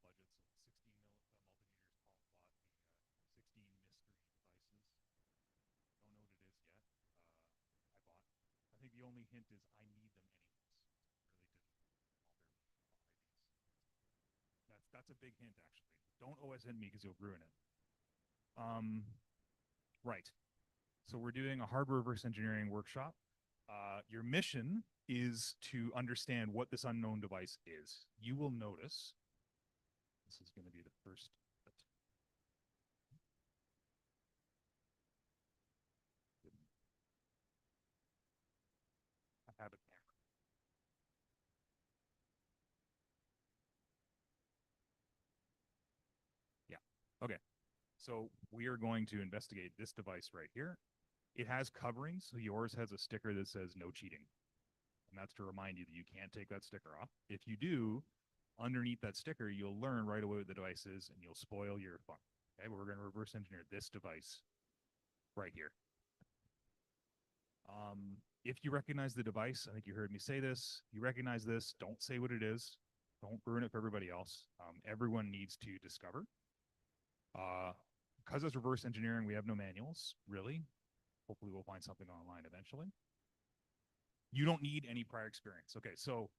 budget, so 16 multimeters tall plot, the 16 mystery devices. Don't know what it is yet. I bought. I think the only hint is I need them anyways. Really didn't bother buy these. That's a big hint actually. Don't OSN me because you'll ruin it. Right. So we're doing a hardware reverse engineering workshop. Your mission is to understand what this unknown device is. You will notice this is going to be the first. I have a camera. Yeah. Okay. So we are going to investigate this device right here. It has coverings, so yours has a sticker that says no cheating. And that's to remind you that you can't take that sticker off. If you do, underneath that sticker, you'll learn right away what the device is and you'll spoil your fun. Okay, we're going to reverse engineer this device right here. If you recognize the device, I think you heard me say this, you recognize this, don't say what it is. Don't ruin it for everybody else. Everyone needs to discover. Because it's reverse engineering, we have no manuals, really. Hopefully we'll find something online eventually. You don't need any prior experience. Okay, so,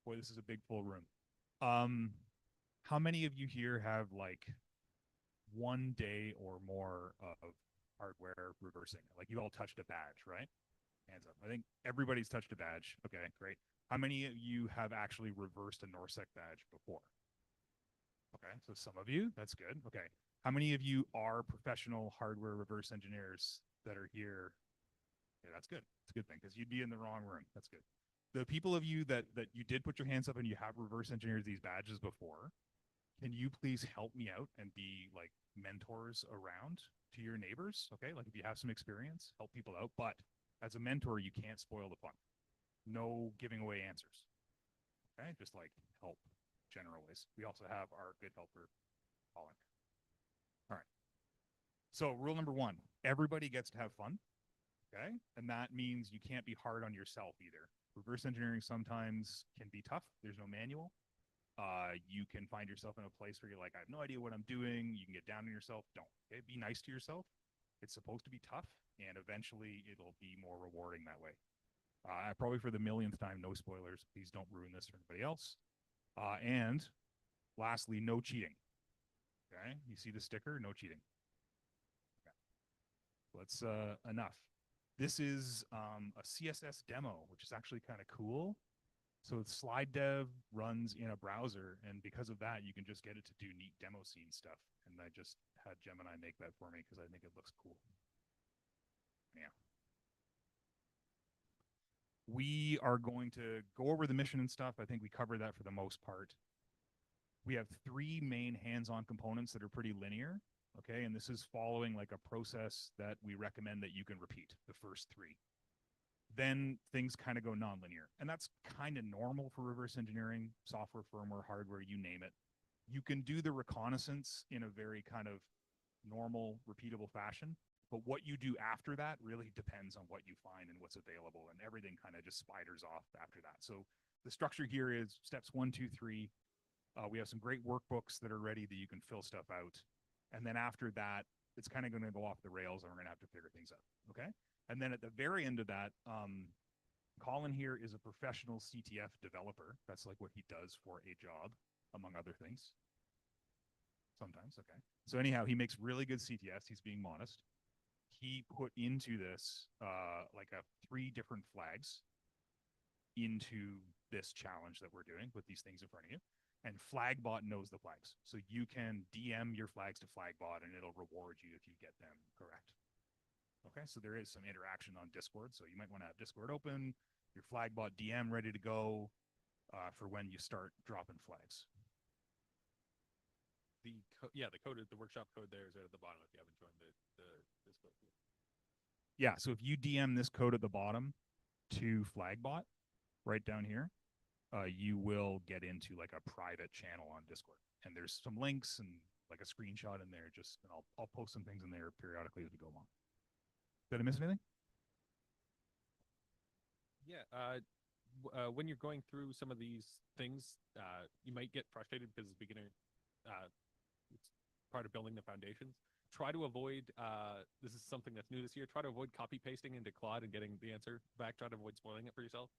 boy, this is a big full room. How many of you here have like 1 day or more of hardware reversing? Like you all touched a badge, right? Hands up. I think everybody's touched a badge. Okay, great. How many of you have actually reversed a NorthSec badge before? Okay, so some of you, that's good. Okay. How many of you are professional hardware reverse engineers that are here? Yeah, that's good. It's a good thing because you'd be in the wrong room. That's good. The people of you that you did put your hands up and you have reverse engineered these badges before, can you please help me out and be like mentors around to your neighbors? Okay, like if you have some experience, help people out. But as a mentor, you can't spoil the fun. No giving away answers. Okay, just like help general ways. We also have our good helper, Colin. All right. So rule number one, everybody gets to have fun. Okay. And that means you can't be hard on yourself either. Reverse engineering sometimes can be tough. There's no manual. You can find yourself in a place where you're like, I have no idea what I'm doing. You can get down on yourself. Don't. Okay? Be nice to yourself. It's supposed to be tough, and eventually it'll be more rewarding that way. Probably for the millionth time, no spoilers. Please don't ruin this for anybody else. And lastly, no cheating. Okay, you see the sticker? No cheating. Okay. That's enough. This is a CSS demo, which is actually kind of cool. So slide dev runs in a browser, and because of that, you can just get it to do neat demo scene stuff. And I just had Gemini make that for me because I think it looks cool. Yeah. We are going to go over the mission and stuff. I think we covered that for the most part. We have 3 main hands-on components that are pretty linear. Okay, and this is following like a process that we recommend that you can repeat, the first 3. Then things kind of go nonlinear. And that's kind of normal for reverse engineering, software, firmware, hardware, you name it. You can do the reconnaissance in a very kind of normal, repeatable fashion. But what you do after that really depends on what you find and what's available. And everything kind of just spiders off after that. So the structure here is steps 1, 2, 3. We have some great workbooks that are ready that you can fill stuff out. And then after that, it's kind of going to go off the rails and we're going to have to figure things out. Okay. And then at the very end of that, Colin here is a professional CTF developer. That's like what he does for a job, among other things. Sometimes, okay. So anyhow, he makes really good CTFs. He's being modest. He put into this like 3 different flags into this challenge that we're doing with these things in front of you. And Flagbot knows the flags. So you can DM your flags to Flagbot and it'll reward you if you get them correct. Okay, so there is some interaction on Discord. So you might want to have Discord open, your Flagbot DM ready to go for when you start dropping flags. The code, the workshop code there is right at the bottom if you haven't joined this code. Yeah, so if you DM this code at the bottom to Flagbot, right down here, you will get into like a private channel on Discord. And there's some links and like a screenshot in there. Just and I'll post some things in there periodically as we go along. Did I miss anything? Yeah. When you're going through some of these things, you might get frustrated because as a beginner, it's part of building the foundations. Try to avoid, this is something that's new this year, try to avoid copy pasting into Claude and getting the answer back. Try to avoid spoiling it for yourself.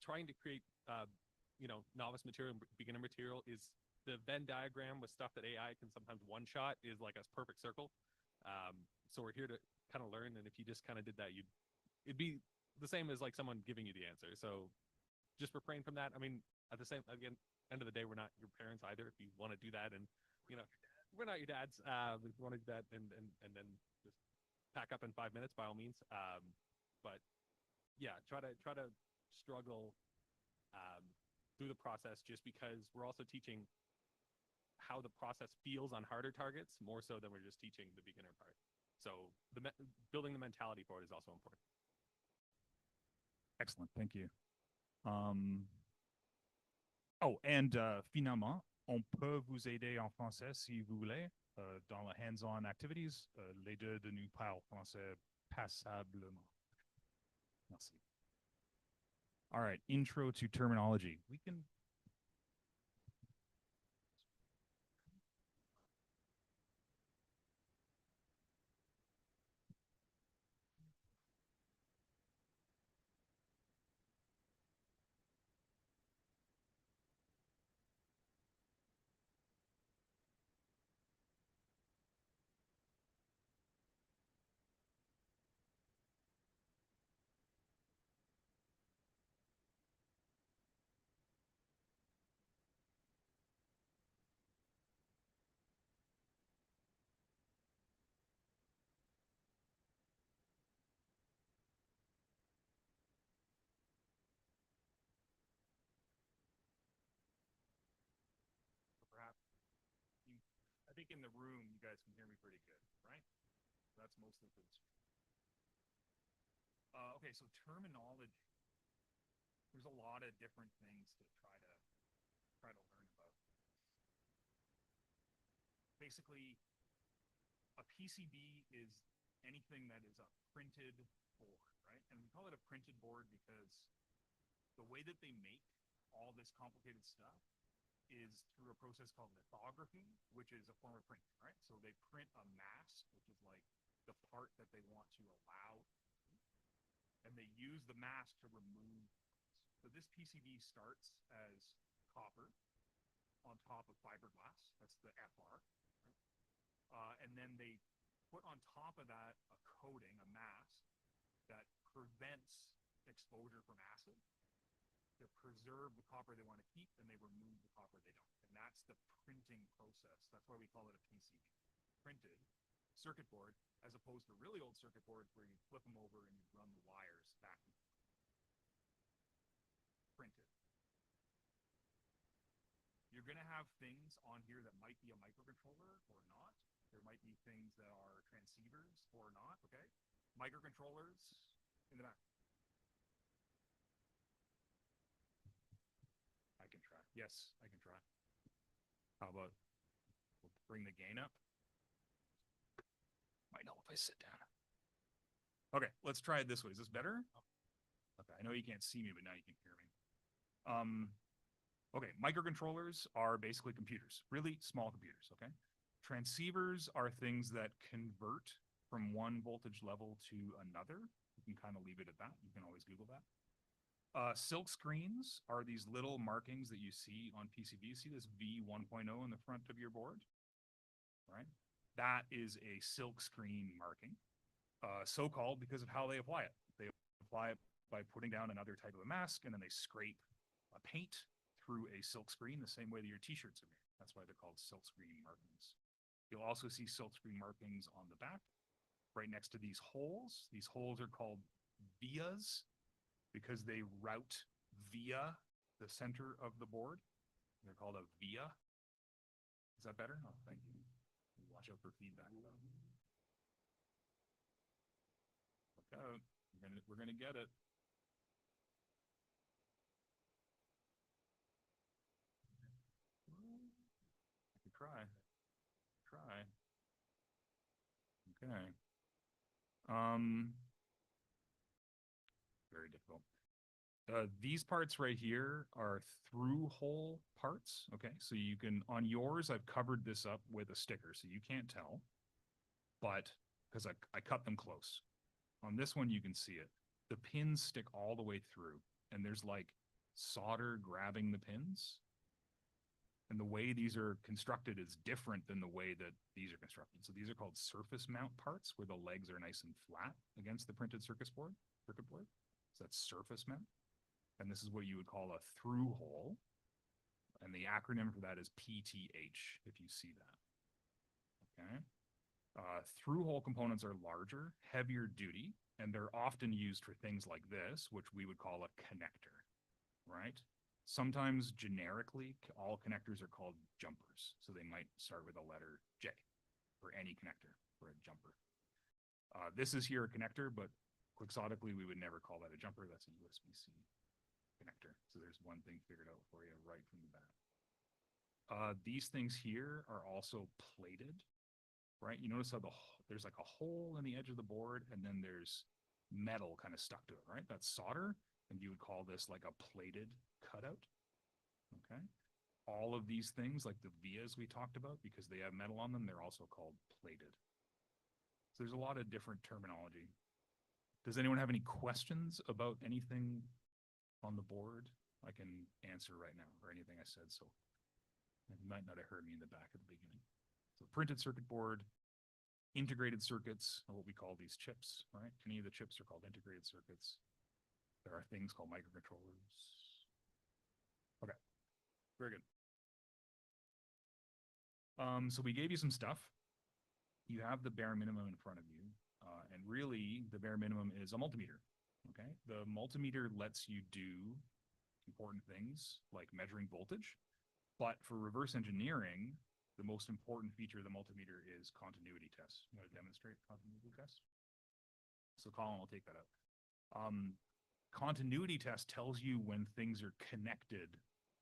Trying to create, novice material, beginner material is the Venn diagram with stuff that AI can sometimes one shot is like a perfect circle. So we're here to kind of learn. And if you just kind of did that, it'd be the same as like someone giving you the answer. So just refrain from that. I mean, at the same, again, end of the day, we're not your parents either. If you want to do that, and we're not your dads. If you want to do that, and then just pack up in 5 minutes, by all means. But yeah, try to struggle through the process, just because we're also teaching how the process feels on harder targets more so than we're just teaching the beginner part. So building the mentality for it is also important. Excellent, thank you. Oh, and finalement, on peut vous aider en français si vous voulez, dans les hands-on activities. Les deux de nous parlent français passablement. Merci. All right, intro to terminology. We can. I think in the room, you guys can hear me pretty good, right? That's mostly for this. Okay, so terminology. There's a lot of different things to try to learn about. Basically, a PCB is anything that is a printed board, right? And we call it a printed board because the way that they make all this complicated stuff is through a process called lithography, which is a form of printing, right? So they print a mask, which is like the part that they want to allow, and they use the mask to remove. So this PCB starts as copper on top of fiberglass. That's the FR. Right? And then they put on top of that a coating, a mask, that prevents exposure from acid. To preserve the copper they want to keep, and they remove the copper they don't. And that's the printing process. That's why we call it a PCB. Printed circuit board, as opposed to really old circuit boards where you flip them over and you run the wires back and forth. Printed. You're going to have things on here that might be a microcontroller or not. There might be things that are transceivers or not, okay? Microcontrollers in the back. Yes, I can try. How about we'll bring the gain up? Might help if I sit down. Okay, let's try it this way. Is this better? Okay, I know you can't see me, but now you can hear me. Okay, microcontrollers are basically computers, really small computers, okay? Transceivers are things that convert from one voltage level to another. You can kind of leave it at that. You can always Google that. Silk screens are these little markings that you see on PCB. You see this V 1.0 in the front of your board, right? That is a silk screen marking, so-called because of how they apply it. They apply it by putting down another type of a mask, and then they scrape a paint through a silk screen the same way that your t-shirts are made. That's why they're called silk screen markings. You'll also see silk screen markings on the back, right next to these holes. These holes are called vias, because they route via the center of the board. They're called a via. Is that better? Oh, thank you. Watch out for feedback, though. Look out. We're gonna get it. I could try. Okay. Very difficult. These parts right here are through hole parts. Okay, so you can, on yours, I've covered this up with a sticker, so you can't tell, but because I cut them close. On this one, you can see it. The pins stick all the way through, and there's like solder grabbing the pins. And the way these are constructed is different than the way that these are constructed. So these are called surface mount parts, where the legs are nice and flat against the printed circuit board. So that's surface mount. And this is what you would call a through hole. And the acronym for that is PTH, if you see that. Okay. Through hole components are larger, heavier duty, and they're often used for things like this, which we would call a connector, right? Sometimes generically, all connectors are called jumpers. So they might start with a letter J for any connector for a jumper. This is here a connector, but quixotically, we would never call that a jumper. That's a USB-C connector. So there's one thing figured out for you right from the bat. These things here are also plated, right? You notice how there's like a hole in the edge of the board, and then there's metal kind of stuck to it, right? That's solder, and you would call this like a plated cutout. Okay. All of these things, like the vias we talked about, because they have metal on them, they're also called plated. So there's a lot of different terminology. Does anyone have any questions about anything on the board? I can answer right now, or anything I said. So you might not have heard me in the back at the beginning. So printed circuit board, integrated circuits, or what we call these chips, right? Any of the chips are called integrated circuits. There are things called microcontrollers. Okay, very good. So we gave you some stuff. You have the bare minimum in front of you, and really the bare minimum is a multimeter. Okay, the multimeter lets you do important things like measuring voltage, but for reverse engineering, the most important feature of the multimeter is continuity test. You want to demonstrate continuity test? So Colin will take that out. Continuity test tells you when things are connected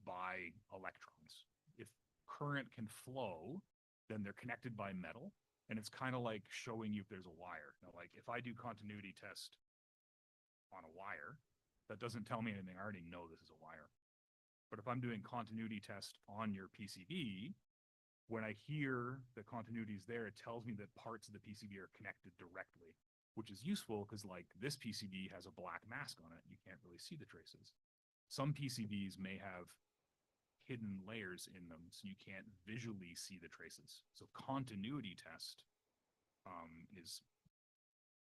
by electrons. If current can flow, then they're connected by metal, and it's kind of like showing you if there's a wire. Now, like if I do continuity test on a wire, that doesn't tell me anything. I already know this is a wire. But if I'm doing continuity test on your PCB, when I hear the continuity is there, it tells me that parts of the PCB are connected directly, which is useful because like this PCB has a black mask on it. You can't really see the traces. Some PCBs may have hidden layers in them, so you can't visually see the traces. So continuity test is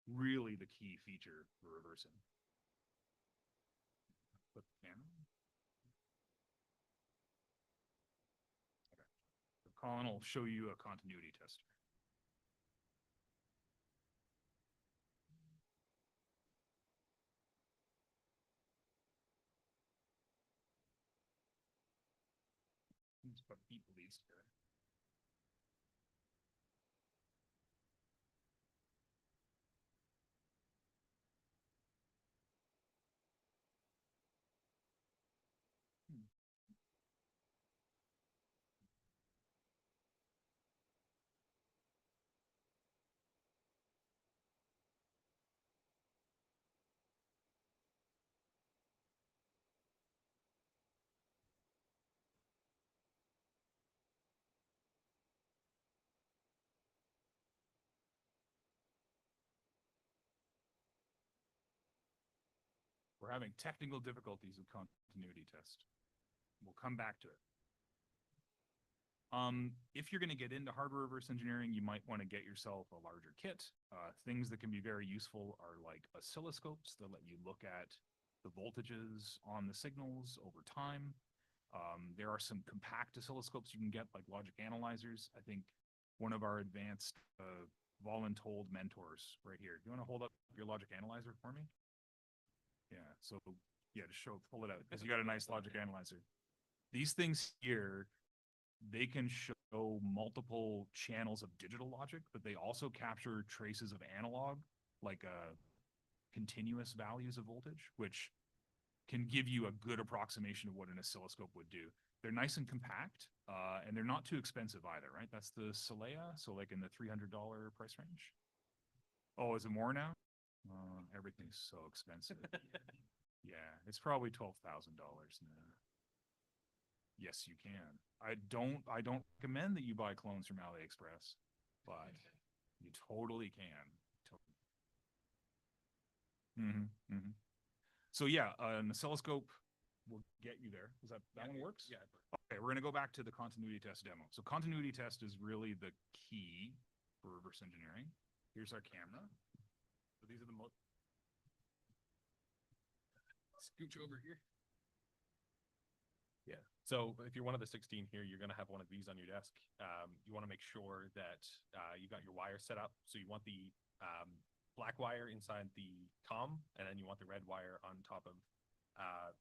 really the key feature for reversing. Put the camera. Okay. So Colin will show you a continuity tester. Let's put people these here. We're having technical difficulties with continuity test. We'll come back to it. If you're going to get into hardware reverse engineering, you might want to get yourself a larger kit. Things that can be very useful are like oscilloscopes that let you look at the voltages on the signals over time. There are some compact oscilloscopes you can get, like logic analyzers. I think one of our advanced voluntold mentors right here. Do you want to hold up your logic analyzer for me? Yeah, so yeah, just pull it out because you got a nice logic analyzer. These things here, they can show multiple channels of digital logic, but they also capture traces of analog, like continuous values of voltage, which can give you a good approximation of what an oscilloscope would do. They're nice and compact, and they're not too expensive either, right? That's the Solea, so like in the $300 price range. Oh, is it more now? Everything's so expensive. Yeah, it's probably $12,000 now. Yes, you can. I don't recommend that you buy clones from AliExpress, but you totally can. So yeah, an oscilloscope will get you there. Is that one works? Yeah. Okay, we're gonna go back to the continuity test demo. So continuity test is really the key for reverse engineering. Here's our camera. So these are the most. Scooch over here. Yeah. So if you're one of the 16 here, you're going to have one of these on your desk. You want to make sure that you got your wire set up. So you want the black wire inside the COM, and then you want the red wire on top of.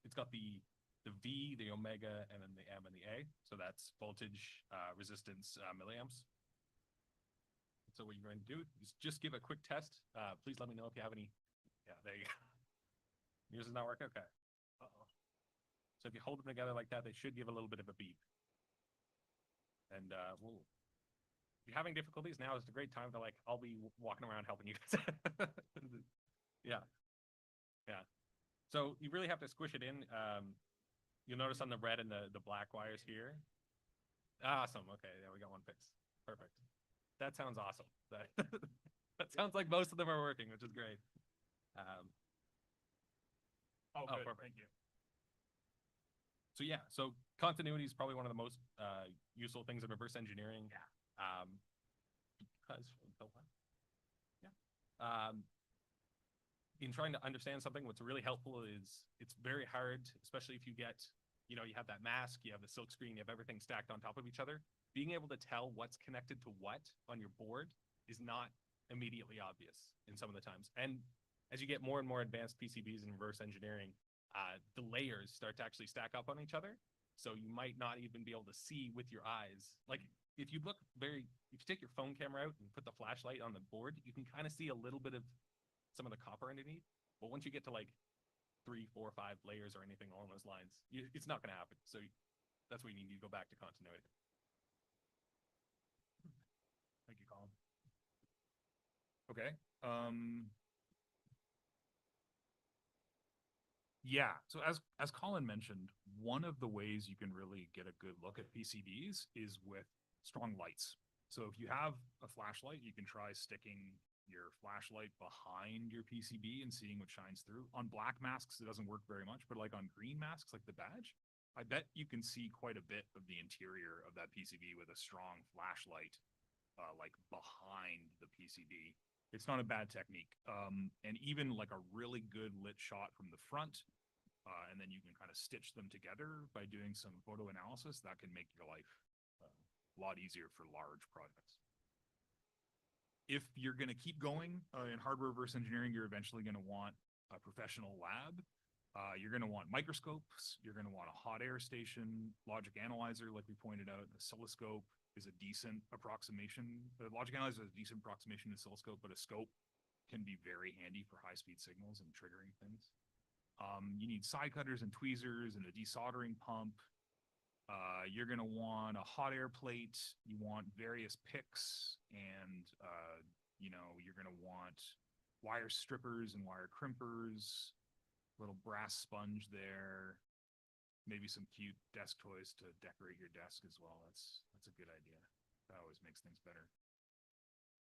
It's got the V, the omega, and then the M and the A. So that's voltage, resistance, milliamps. So what you're going to do is just give a quick test. Please let me know if you have any. Yeah, there you go. Yours is not working? Okay. Uh-oh. So if you hold them together like that, they should give a little bit of a beep. And if you're having difficulties, now is a great time to I'll be walking around helping you guys. Yeah. Yeah. So you really have to squish it in. You'll notice on the red and the black wires here. Awesome. Okay, yeah, we got one fix. Perfect. That sounds awesome. That sounds like most of them are working, which is great. Good. Perfect. Thank you. So yeah, so continuity is probably one of the most useful things in reverse engineering. Yeah. Because in trying to understand something, what's really helpful is it's very hard, especially if you get, you have that mask, you have the silk screen, you have everything stacked on top of each other. Being able to tell what's connected to what on your board is not immediately obvious in some of the times. And as you get more and more advanced PCBs in reverse engineering, the layers start to actually stack up on each other. So you might not even be able to see with your eyes. Like if you take your phone camera out and put the flashlight on the board, you can kind of see a little bit of some of the copper underneath. But once you get to 3, 4, 5 layers or anything along those lines, it's not going to happen. So that's where you need to go back to continuity. Thank you, Colin. Okay. Yeah. So as Colin mentioned, one of the ways you can really get a good look at PCBs is with strong lights. So if you have a flashlight, you can try sticking your flashlight behind your PCB and seeing what shines through. On black masks, it doesn't work very much, but on green masks, like the badge, I bet you can see quite a bit of the interior of that PCB with a strong flashlight, behind the PCB. It's not a bad technique. And even a really good lit shot from the front, and then you can kind of stitch them together by doing some photo analysis, that can make your life a lot easier for large projects. If you're going to keep going in hardware reverse engineering, you're eventually going to want a professional lab. You're going to want microscopes. You're going to want a hot air station, logic analyzer, like we pointed out. An oscilloscope is a decent approximation. The logic analyzer is a decent approximation to oscilloscope, but a scope can be very handy for high-speed signals and triggering things. You need side cutters and tweezers and a desoldering pump. You're going to want a hot air plate. You want various picks, and you're going to want wire strippers and wire crimpers, little brass sponge there, maybe some cute desk toys to decorate your desk as well. That's a good idea. That always makes things better.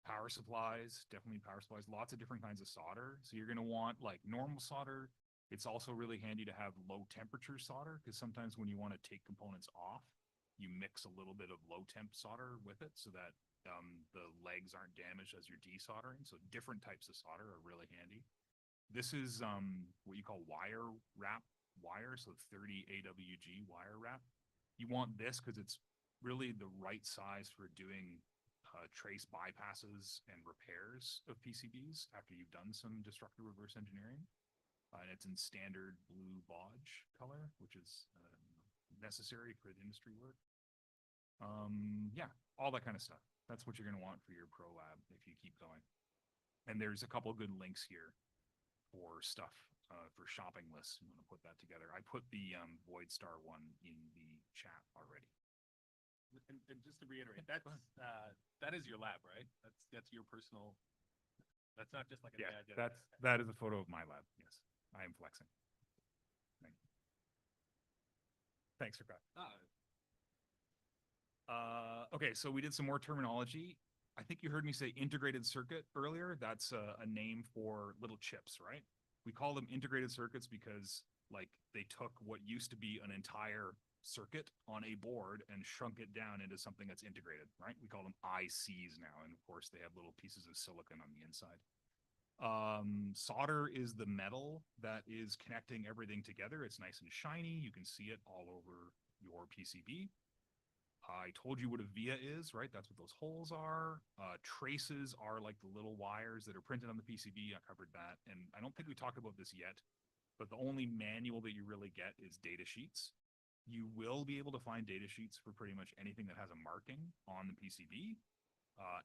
Power supplies, definitely power supplies. Lots of different kinds of solder. So you're going to want normal solder. It's also really handy to have low temperature solder, because sometimes when you want to take components off, you mix a little bit of low temp solder with it so that the legs aren't damaged as you're desoldering. So different types of solder are really handy. This is what you call wire wrap wire, so 30 AWG wire wrap. You want this because it's really the right size for doing trace bypasses and repairs of PCBs after you've done some destructive reverse engineering. And it's in standard blue bodge color, which is necessary for the industry work. Yeah, all that kind of stuff. That's what you're going to want for your pro lab if you keep going. And there's a couple good links here for stuff for shopping lists. I'm going to put that together. I put the Voidstar one in the chat already. And just to reiterate, that is your lab, right? That's your personal. That's not just like a yeah. badge. That is a photo of my lab. Yes, I am flexing. Thank you. Thanks for that. Okay, so we did some more terminology. I think you heard me say integrated circuit earlier. That's a name for little chips, right? We call them integrated circuits because like they took what used to be an entire circuit on a board and shrunk it down into something that's integrated, right? We call them ICs now. And of course they have little pieces of silicon on the inside. Solder is the metal that is connecting everything together. It's nice and shiny. You can see it all over your PCB. I told you what a via is, right? That's what those holes are. Traces are like the little wires that are printed on the PCB. I covered that. And I don't think we talked about this yet, but the only manual that you really get is data sheets. You will be able to find data sheets for pretty much anything that has a marking on the PCB.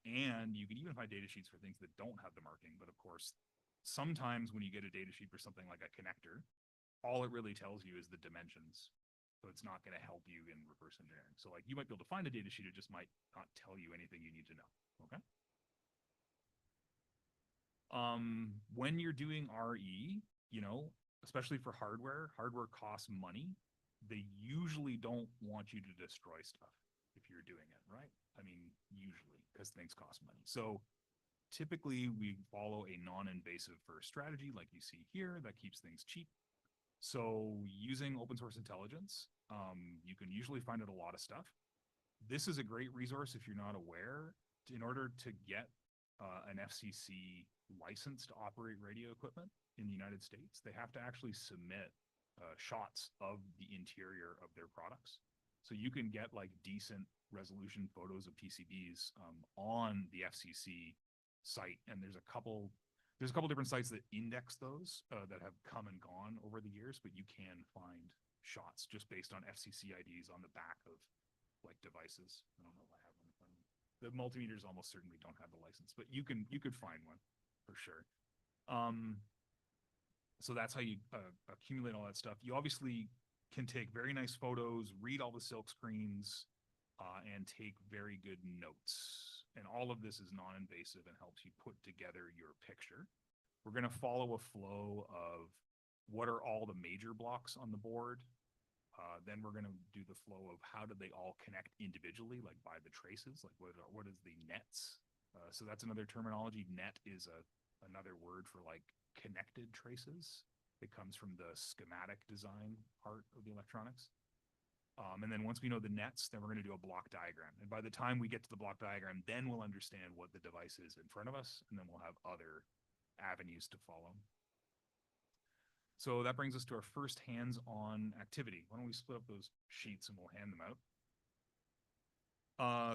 And you can even find data sheets for things that don't have the marking. But of course, sometimes when you get a data sheet for something like a connector, all it really tells you is the dimensions. So it's not going to help you in reverse engineering. So like you might be able to find a data sheet, it just might not tell you anything you need to know. Okay. When you're doing RE, you know, especially for hardware costs money. They usually don't want you to destroy stuff if you're doing it, right? I mean, usually, because things cost money. So typically we follow a non-invasive first strategy like you see here that keeps things cheap. So using open source intelligence, you can usually find out a lot of stuff. This is a great resource if you're not aware. In order to get an FCC license to operate radio equipment in the United States, they have to actually submit shots of the interior of their products. So you can get like decent resolution photos of PCBs on the FCC site, and there's a couple different sites that index those that have come and gone over the years, but you can find shots just based on FCC IDs on the back of like devices. I don't know if I have one in front of me. The multimeters almost certainly don't have the license, but you could find one for sure. So that's how you accumulate all that stuff. You obviously can take very nice photos, read all the silk screens, and take very good notes. And all of this is non-invasive and helps you put together your picture. We're going to follow a flow of what are all the major blocks on the board. Then we're going to do the flow of how do they all connect individually, like by the traces, like what is the nets? So that's another terminology. Net is another word for like connected traces. It comes from the schematic design part of the electronics. And then once we know the nets, then we're going to do a block diagram. And by the time we get to the block diagram, then we'll understand what the device is in front of us, and then we'll have other avenues to follow. So that brings us to our first hands-on activity. Why don't we split up those sheets and we'll hand them out.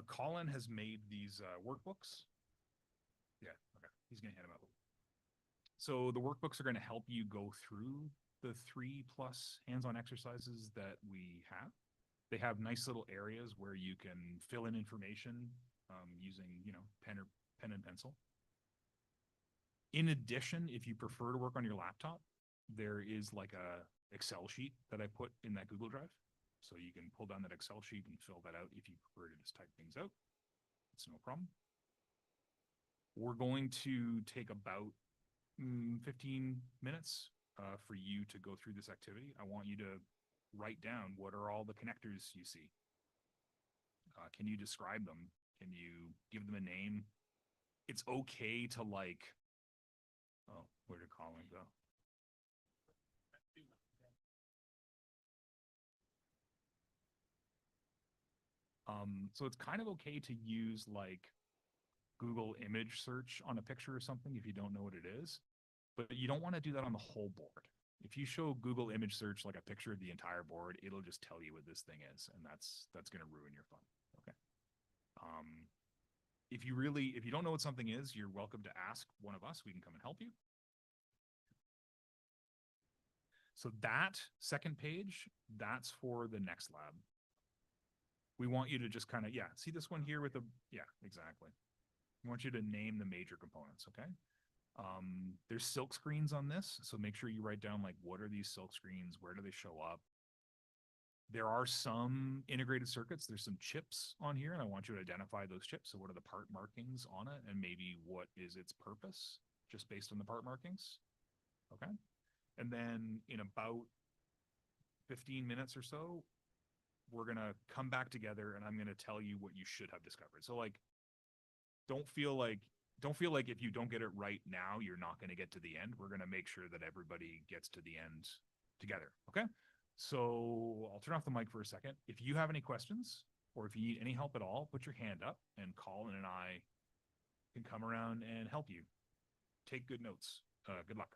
Colin has made these workbooks. Yeah, okay. He's going to hand them out. So the workbooks are going to help you go through the 3+ hands-on exercises that we have. They have nice little areas where you can fill in information using, you know, pen and pencil. In addition, if you prefer to work on your laptop, there is like a Excel sheet that I put in that Google Drive. So you can pull down that Excel sheet and fill that out if you prefer to just type things out. It's no problem. We're going to take about 15 minutes for you to go through this activity. I want you to write down what are all the connectors you see. Can you describe them? Can you give them a name? It's okay to like, oh, where did Colin go? So it's kind of okay to use like Google image search on a picture or something if you don't know what it is, but you don't want to do that on the whole board. If you show Google image search like a picture of the entire board, it'll just tell you what this thing is, and that's going to ruin your fun. Okay. If you don't know what something is, you're welcome to ask one of us. We can come and help you. So that second page, that's for the next lab. We want you to just kind of, yeah, see this one here with the, yeah, exactly. We want you to name the major components, okay? There's silk screens on this, so make sure you write down like what are these silk screens, where do they show up? There are some integrated circuits, there's some chips on here, and I want you to identify those chips. So what are the part markings on it, and maybe what is its purpose, just based on the part markings, okay? And then in about 15 minutes or so, we're going to come back together and I'm going to tell you what you should have discovered. So like, don't feel like if you don't get it right now, you're not going to get to the end. We're going to make sure that everybody gets to the end together. Okay. So I'll turn off the mic for a second. If you have any questions or if you need any help at all, put your hand up and Colin and I can come around and help you. Take good notes. Good luck.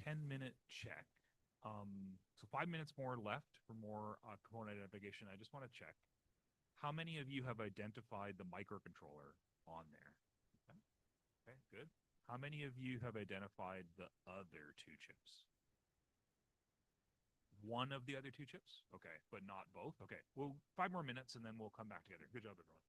10-minute check. So 5 minutes more left for more component identification. I just want to check. How many of you have identified the microcontroller on there? Okay, okay, good. How many of you have identified the other two chips? One of the other two chips? Okay, but not both? Okay, well, 5 more minutes and then we'll come back together. Good job, everyone.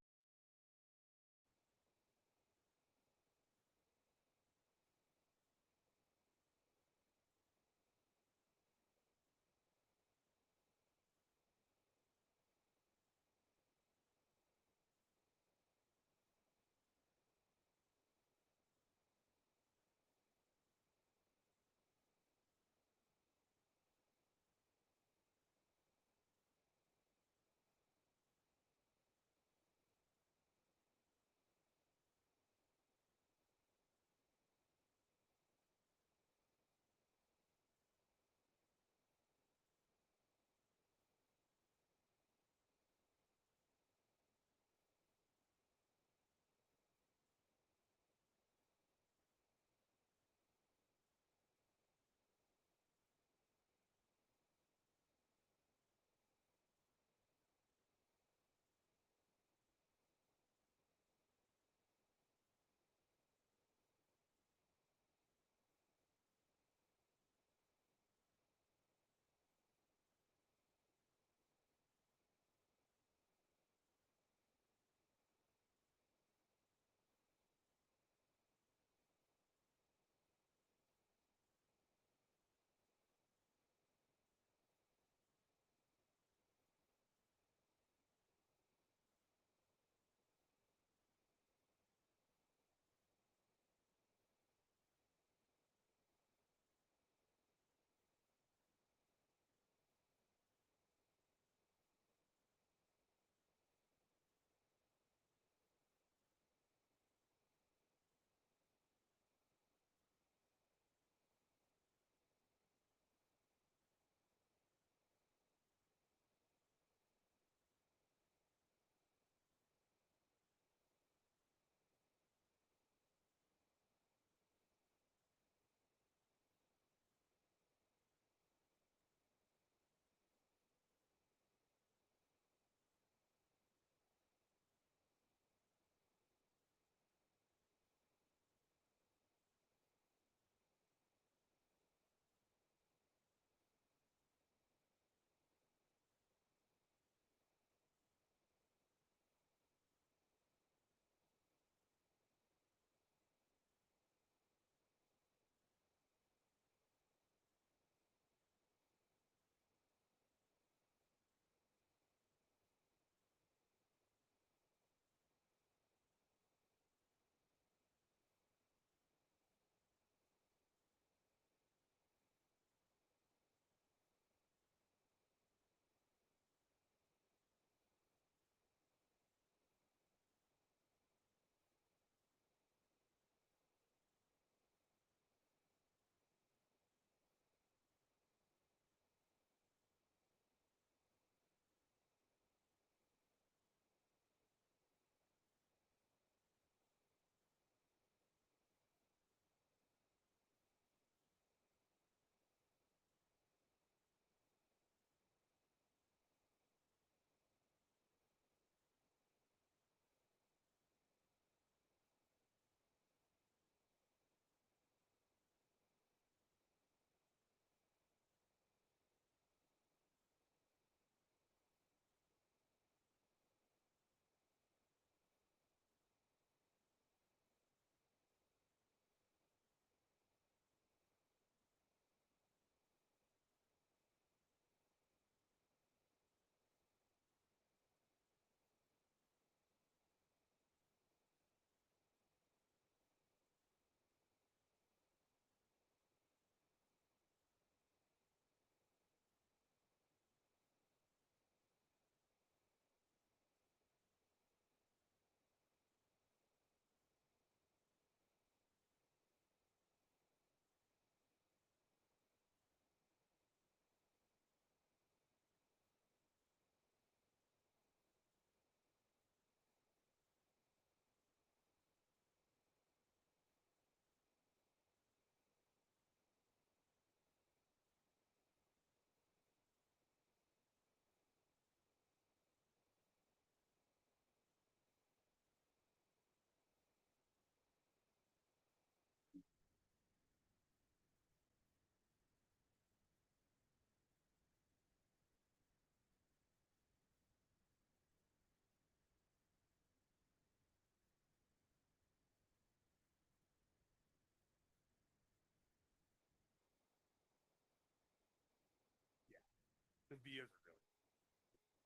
The Vias are really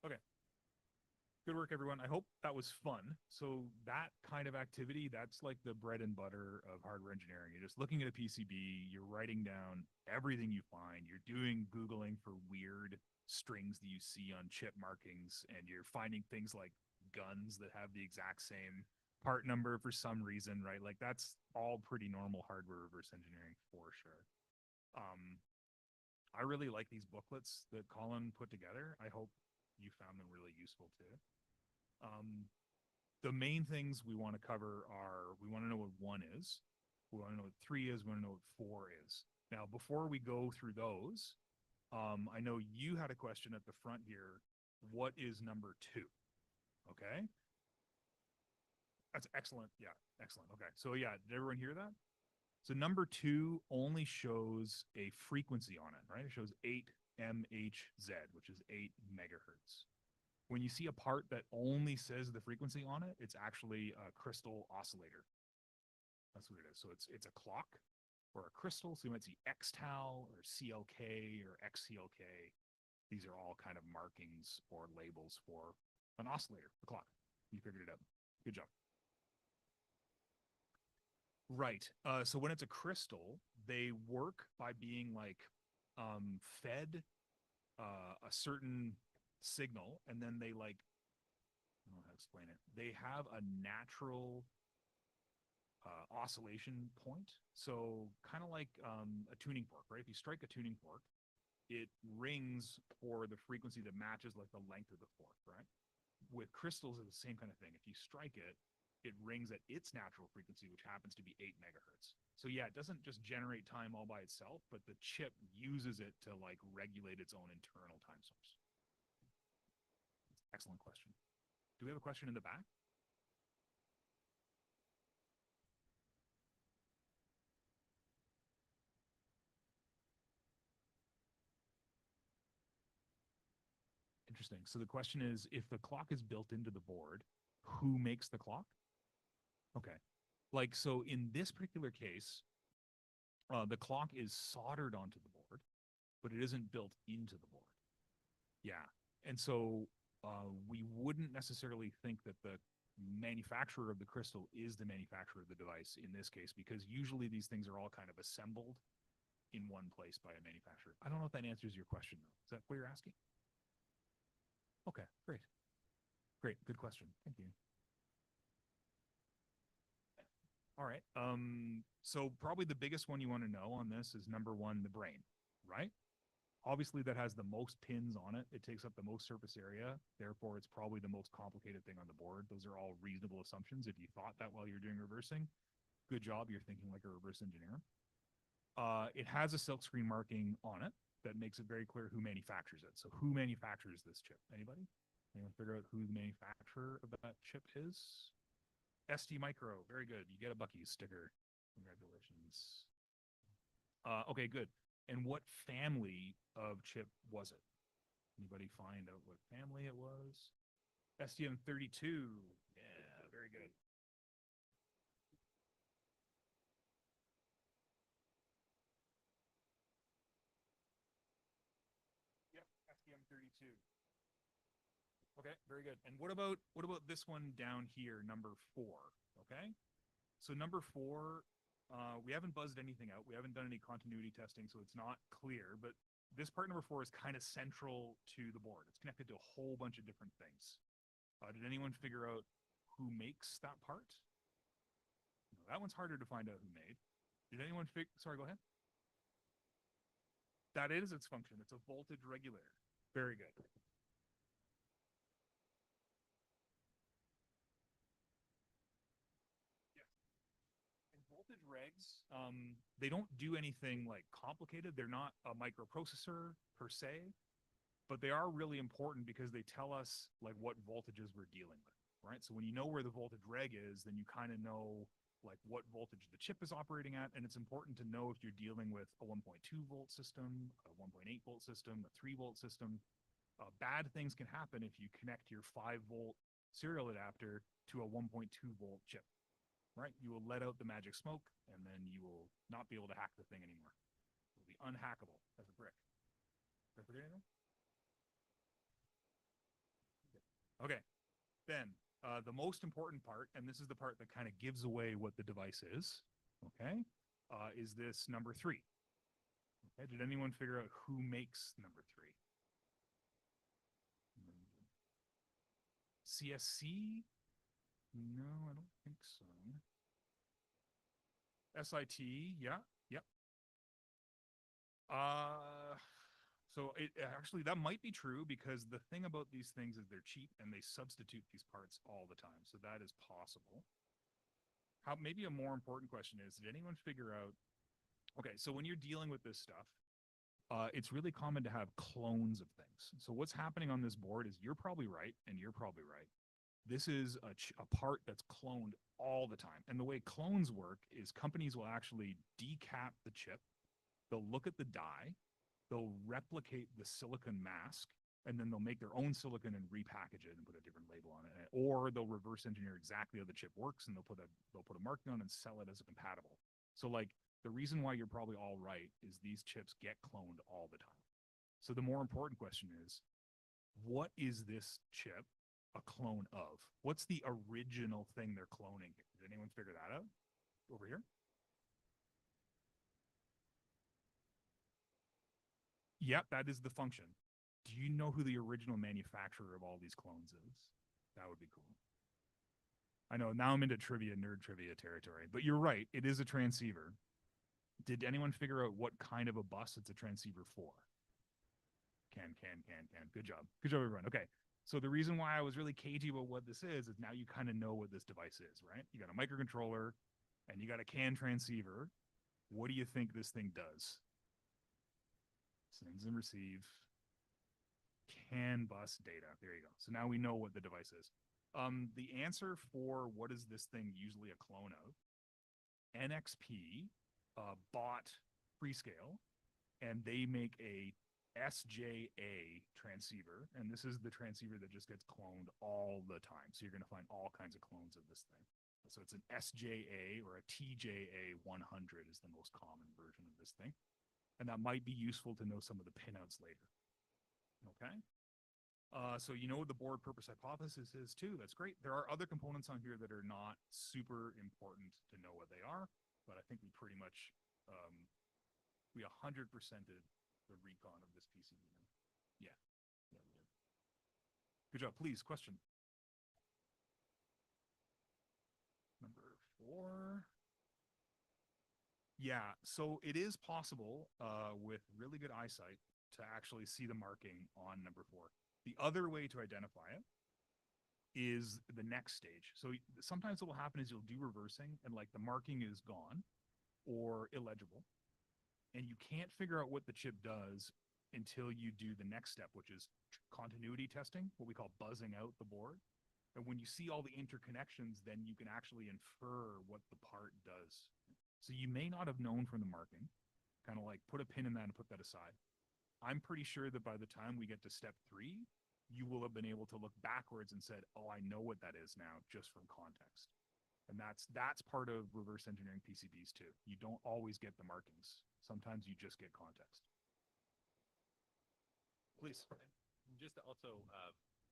okay. Good work, everyone. I hope that was fun. So that kind of activity, that's like the bread and butter of hardware engineering. You're just looking at a PCB, you're writing down everything you find, you're doing Googling for weird strings that you see on chip markings, and you're finding things like guns that have the exact same part number for some reason, right? Like that's all pretty normal hardware reverse engineering for sure. Um, I really like these booklets that Colin put together. I hope you found them really useful too. Um, the main things we want to cover are we want to know what 1 is, we want to know what 3 is, we want to know what 4 is. Now, before we go through those, I know you had a question at the front here. What is number 2? Okay. That's excellent. Yeah, excellent. Okay. So yeah, did everyone hear that? So number 2 only shows a frequency on it, right? It shows 8 MHz, which is 8 megahertz. When you see a part that only says the frequency on it, it's actually a crystal oscillator. That's what it is. So it's a clock or a crystal. So you might see XTAL or CLK or XCLK. These are all kind of markings or labels for an oscillator, a clock. You figured it out. Good job. Right. So when it's a crystal, they work by being like fed a certain signal, and then they like, I don't know how to explain it. They have a natural oscillation point. So kind of like a tuning fork, right? If you strike a tuning fork, it rings for the frequency that matches like the length of the fork, right? With crystals, it's the same kind of thing. If you strike it, it rings at its natural frequency, which happens to be 8 megahertz. So yeah, it doesn't just generate time all by itself, but the chip uses it to like regulate its own internal time source. Excellent question. Do we have a question in the back? Interesting. So the question is, if the clock is built into the board, who makes the clock? Okay. Like, so in this particular case, the clock is soldered onto the board, but it isn't built into the board. Yeah. And so we wouldn't necessarily think that the manufacturer of the crystal is the manufacturer of the device in this case, because usually these things are all kind of assembled in one place by a manufacturer. I don't know if that answers your question, though. Is that what you're asking? Okay, great. Great, good question. Thank you. All right. So probably the biggest one you want to know on this is number 1, the brain, right? Obviously, that has the most pins on it. It takes up the most surface area. Therefore, it's probably the most complicated thing on the board. Those are all reasonable assumptions. If you thought that while you're doing reversing, good job. You're thinking like a reverse engineer. It has a silkscreen marking on it that makes it very clear who manufactures it. So who manufactures this chip? Anybody? Anyone figure out who the manufacturer of that chip is? ST Micro. Very good. You get a Buc-ee's sticker. Congratulations. Okay, good. And what family of chip was it? Anybody find out what family it was? STM32. Yeah, very good. Yep, STM32. Okay, very good. And what about this one down here, number 4? Okay, so number 4, we haven't buzzed anything out. We haven't done any continuity testing, so it's not clear. But this part number 4 is kind of central to the board. It's connected to a whole bunch of different things. Did anyone figure out who makes that part? No, that one's harder to find out who made. Did anyone figure? Sorry, go ahead. That is its function. It's a voltage regulator. Very good. And voltage regs, they don't do anything like complicated. They're not a microprocessor per se, but they are really important because they tell us like what voltages we're dealing with, right? So when you know where the voltage reg is, then you kind of know like what voltage the chip is operating at. And it's important to know if you're dealing with a 1.2 volt system, a 1.8 volt system, a 3 volt system. Bad things can happen if you connect your 5 volt serial adapter to a 1.2 volt chip, right? You will let out the magic smoke, and then you will not be able to hack the thing anymore. It will be unhackable as a brick. Did I forget anything? Okay, then the most important part, and this is the part that kind of gives away what the device is this number 3. Okay, did anyone figure out who makes number 3? CSC? No, I don't think so. SIT, yeah, yep. So it actually that might be true because the thing about these things is they're cheap and they substitute these parts all the time. So that is possible. How maybe a more important question is, did anyone figure out? Okay, so when you're dealing with this stuff, it's really common to have clones of things. So what's happening on this board is you're probably right, and you're probably right. This is a part that's cloned all the time. And the way clones work is companies will actually decap the chip. They'll look at the die, they'll replicate the silicon mask, and then they'll make their own silicon and repackage it and put a different label on it. Or they'll reverse engineer exactly how the chip works and they'll put a marking on and sell it as a compatible. So like the reason why you're probably all right is these chips get cloned all the time. So the more important question is, what is this chip a clone of? What's the original thing they're cloning? Did anyone figure that out? Over here? Yep, that is the function. Do you know who the original manufacturer of all these clones is? That would be cool. I know, now I'm into trivia, nerd trivia territory, but you're right. It is a transceiver. Did anyone figure out what kind of a bus it's a transceiver for? Can. Good job. Good job, everyone. Okay. So the reason why I was really cagey about what this is now you kind of know what this device is, right? You got a microcontroller and you got a CAN transceiver. What do you think this thing does? Sends and receive CAN bus data. There you go. So now we know what the device is. The answer for what is this thing usually a clone of? NXP bought Freescale, and they make a SJA transceiver, and this is the transceiver that just gets cloned all the time. So you're going to find all kinds of clones of this thing. So it's an SJA or a TJA 100 is the most common version of this thing. And that might be useful to know some of the pinouts later. Okay. So you know what the board purpose hypothesis is too. That's great. There are other components on here that are not super important to know what they are, but I think we pretty much we 100%ed the recon of this PCB. Yeah, we did. Good job. Please, question. Number 4. Yeah, so it is possible with really good eyesight to actually see the marking on number 4. The other way to identify it is the next stage. So sometimes what will happen is you'll do reversing and like the marking is gone or illegible. And you can't figure out what the chip does until you do the next step, which is continuity testing, what we call buzzing out the board. And when you see all the interconnections, then you can actually infer what the part does. So you may not have known from the marking, kind of like put a pin in that and put that aside. I'm pretty sure that by the time we get to step 3, you will have been able to look backwards and said, oh, I know what that is now just from context. And that's part of reverse engineering PCBs too. You don't always get the markings. Sometimes you just get context. Please. And just to also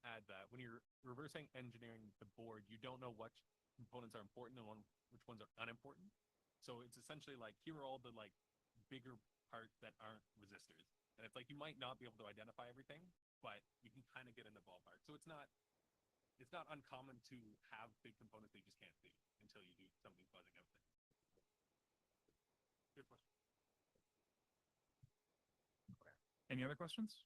add that when you're reversing engineering the board, you don't know what components are important and which ones are unimportant. So it's essentially like, here are all the like bigger parts that aren't resistors. And it's like you might not be able to identify everything, but you can kind of get in the ballpark. So it's not uncommon to have big components that you just can't see until you do some of these buzzing out things. Good question. Okay. Any other questions?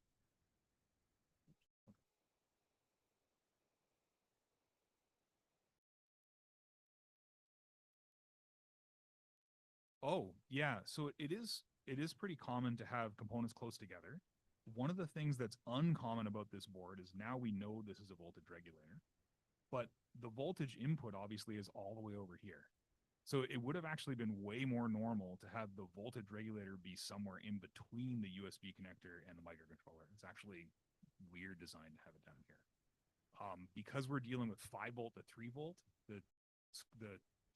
Oh, yeah. So it is pretty common to have components close together. One of the things that's uncommon about this board is now we know this is a voltage regulator, but the voltage input obviously is all the way over here. So it would have actually been way more normal to have the voltage regulator be somewhere in between the USB connector and the microcontroller. It's actually weird design to have it down here. Because we're dealing with 5 volt to 3 volt, the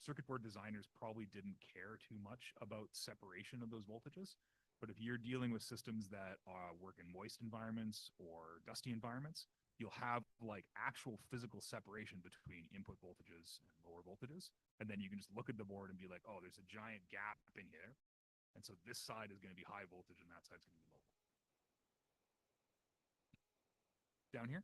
circuit board designers probably didn't care too much about separation of those voltages. But if you're dealing with systems that work in moist environments or dusty environments, you'll have like actual physical separation between input voltages and lower voltages. And then you can just look at the board and be like, oh, there's a giant gap in here. And so this side is going to be high voltage and that side's going to be low voltage. Down here.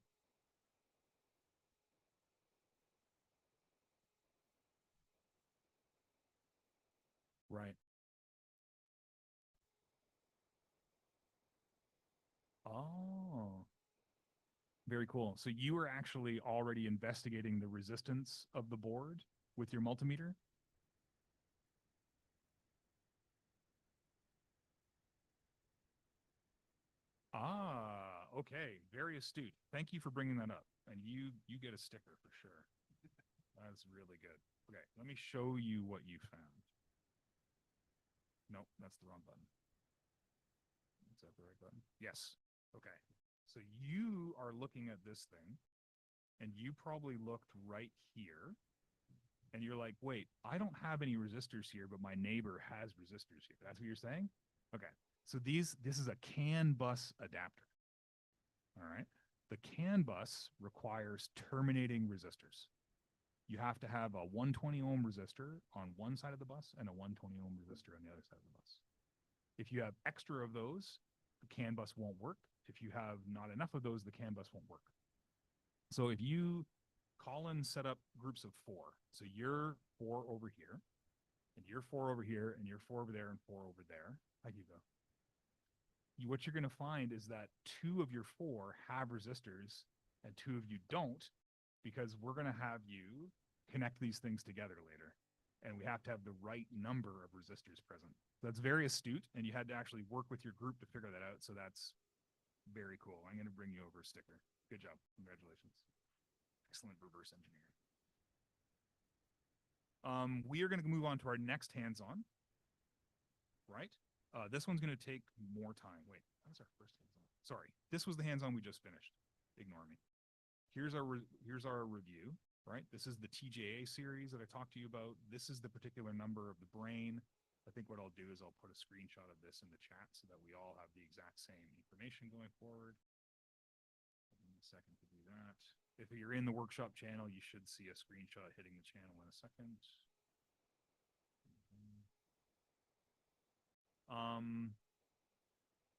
Right. Oh, very cool. So you were actually already investigating the resistance of the board with your multimeter? Ah, okay. Very astute. Thank you for bringing that up. And you get a sticker for sure. That's really good. Okay, let me show you what you found. Nope, that's the wrong button. Is that the right button? Yes. Okay. So you are looking at this thing, and you probably looked right here, and you're like, wait, I don't have any resistors here, but my neighbor has resistors here. That's what you're saying? Okay. So this is a CAN bus adapter. All right. The CAN bus requires terminating resistors. You have to have a 120 ohm resistor on one side of the bus and a 120 ohm resistor on the other side of the bus. If you have extra of those, the CAN bus won't work. If you have not enough of those, the CAN bus won't work. So if you Colin set up groups of 4, so you're 4 over here, and you're 4 over here, and you're 4 over there, and 4 over there. How'd you go? What you're going to find is that 2 of your 4 have resistors, and 2 of you don't, because we're going to have you connect these things together later. And we have to have the right number of resistors present. So that's very astute, and you had to actually work with your group to figure that out. So that's very cool. I'm going to bring you over a sticker. Good job. Congratulations. Excellent reverse engineering. We are going to move on to our next hands-on, right? This one's going to take more time. Wait, that was our first hands-on. Sorry, this was the hands-on we just finished. Ignore me. Here's our review, right? This is the TJA series that I talked to you about. This is the particular number of the brain. I think what I'll do is I'll put a screenshot of this in the chat so that we all have the exact same information going forward. Give me a second to do that. If you're in the workshop channel, you should see a screenshot hitting the channel in a second.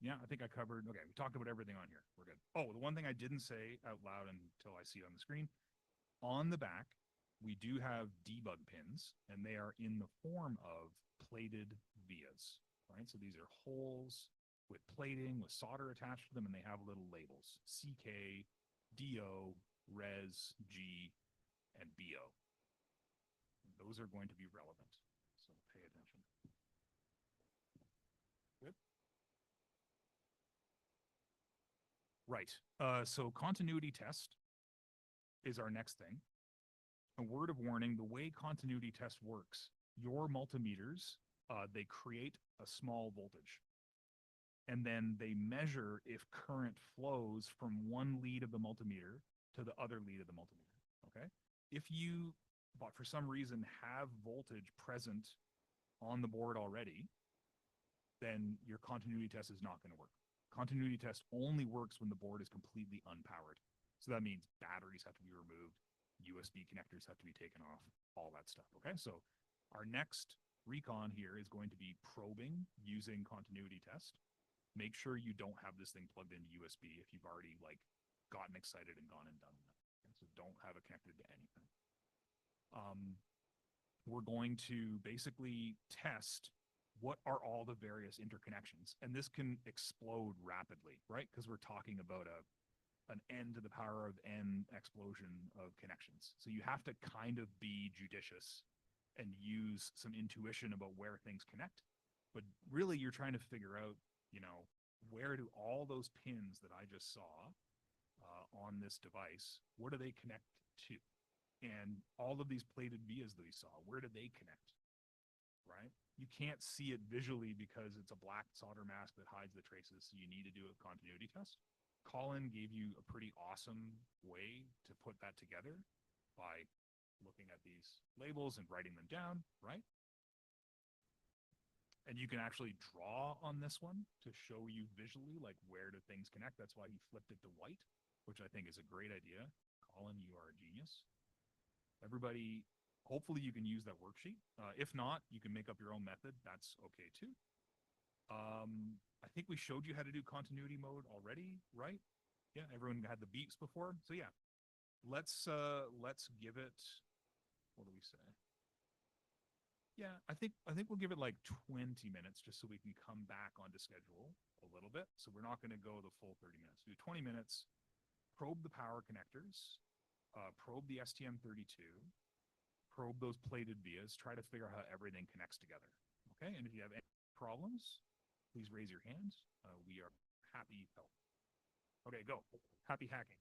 Yeah, I think I covered. Okay, we talked about everything on here. We're good. Oh, the one thing I didn't say out loud until I see it on the screen. On the back, we do have debug pins, and they are in the form of plated vias, right? So these are holes with plating, with solder attached to them, and they have little labels: CK, DO, Res, G, and BO. And those are going to be relevant, so pay attention. Good. Right. So continuity test is our next thing. A word of warning, the way continuity test works, your multimeters, they create a small voltage. And then they measure if current flows from one lead of the multimeter to the other lead of the multimeter, okay? If you, but for some reason, have voltage present on the board already, then your continuity test is not going to work. Continuity test only works when the board is completely unpowered. So that means batteries have to be removed, USB connectors have to be taken off, all that stuff, okay? So our next recon here is going to be probing using continuity test. Make sure you don't have this thing plugged into USB if you've already like gotten excited and gone and done that. Okay? So don't have it connected to anything. We're going to basically test what are all the various interconnections. And this can explode rapidly, right? Because we're talking about an n to the power of n explosion of connections. So you have to kind of be judicious and use some intuition about where things connect. But really, you're trying to figure out, you know, where do all those pins that I just saw on this device, where do they connect to? And all of these plated vias that we saw, where do they connect, right? You can't see it visually because it's a black solder mask that hides the traces, so you need to do a continuity test. Colin gave you a pretty awesome way to put that together by looking at these labels and writing them down, right? And you can actually draw on this one to show you visually, like, where do things connect. That's why he flipped it to white. which I think is a great idea. Colin, you are a genius. Everybody, hopefully you can use that worksheet. If not, you can make up your own method. That's okay too. I think we showed you how to do continuity mode already, right? Yeah, everyone had the beeps before. So yeah, let's give it, what do we say? Yeah, I think we'll give it like 20 minutes just so we can come back onto schedule a little bit. So we're not going to go the full 30 minutes. Do 20 minutes, probe the power connectors, probe the STM32, probe those plated vias, try to figure out how everything connects together. Okay, and if you have any problems, please raise your hand. We are happy to help. Okay, go. Happy hacking.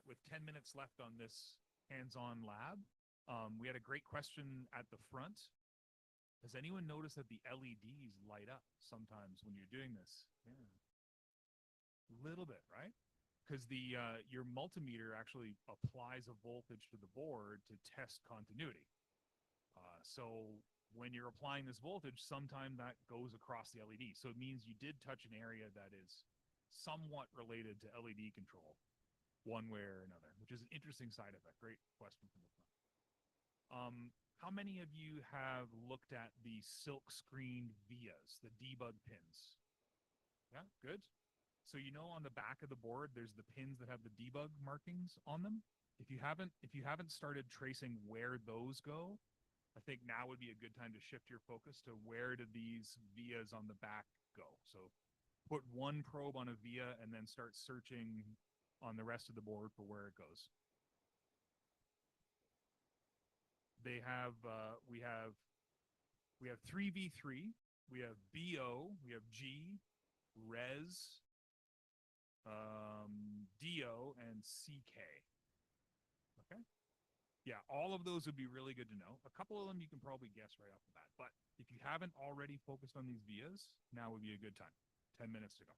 with 10 minutes left on this hands-on lab, we had a great question at the front. Has anyone noticed that the LEDs light up sometimes when you're doing this? Yeah. A little bit, right? Because the your multimeter actually applies a voltage to the board to test continuity. So when you're applying this voltage, sometime that goes across the LED. So it means you did touch an area that is somewhat related to LED control, one way or another, which is an interesting side effect. Great question from the front. How many of you have looked at the silk screened vias, the debug pins? Yeah, good. So you know on the back of the board, there's the pins that have the debug markings on them. If you haven't started tracing where those go, I think now would be a good time to shift your focus to where do these vias on the back go. So put one probe on a via and then start searching on the rest of the board for where it goes. They have we have 3v3, we have BO, we have G, Res, DO, and CK. Okay. Yeah, all of those would be really good to know. A couple of them you can probably guess right off the bat. But if you haven't already focused on these vias, now would be a good time. 10 minutes to go.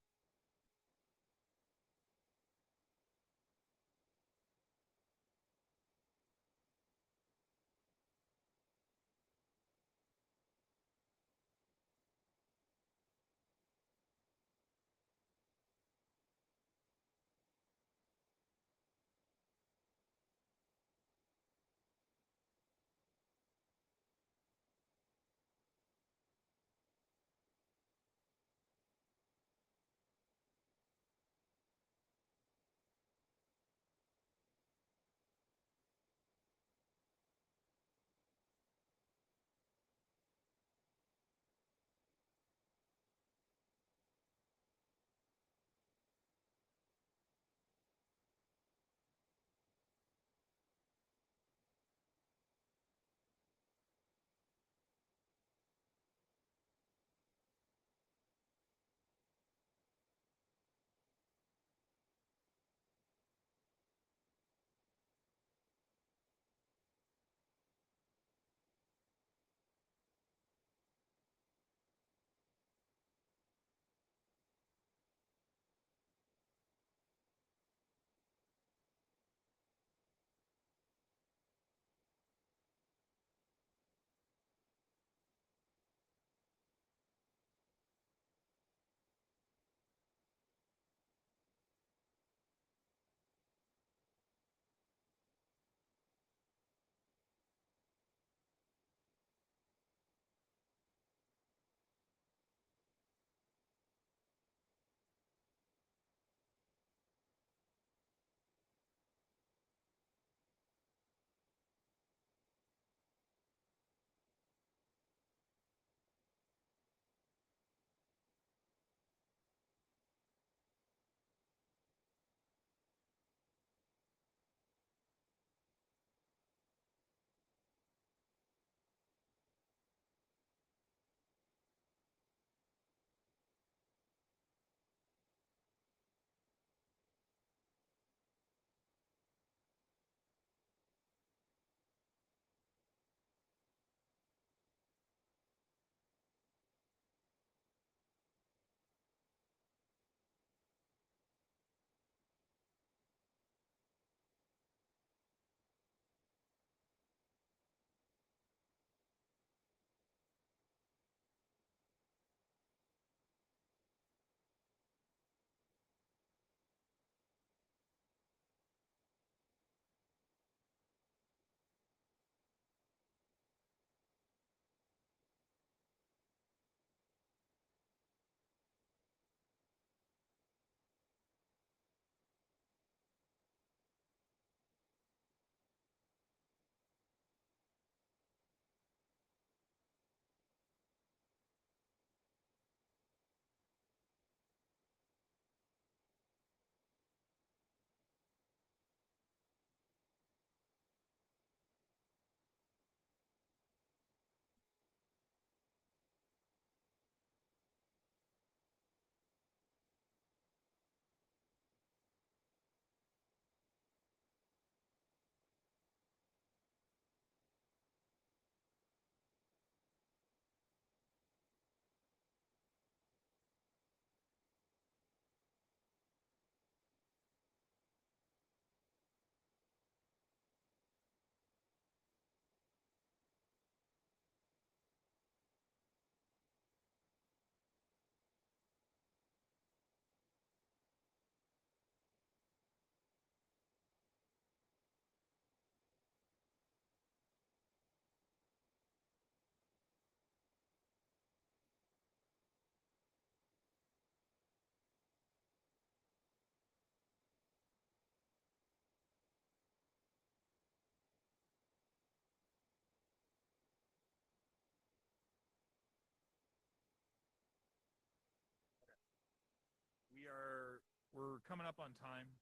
coming up on time.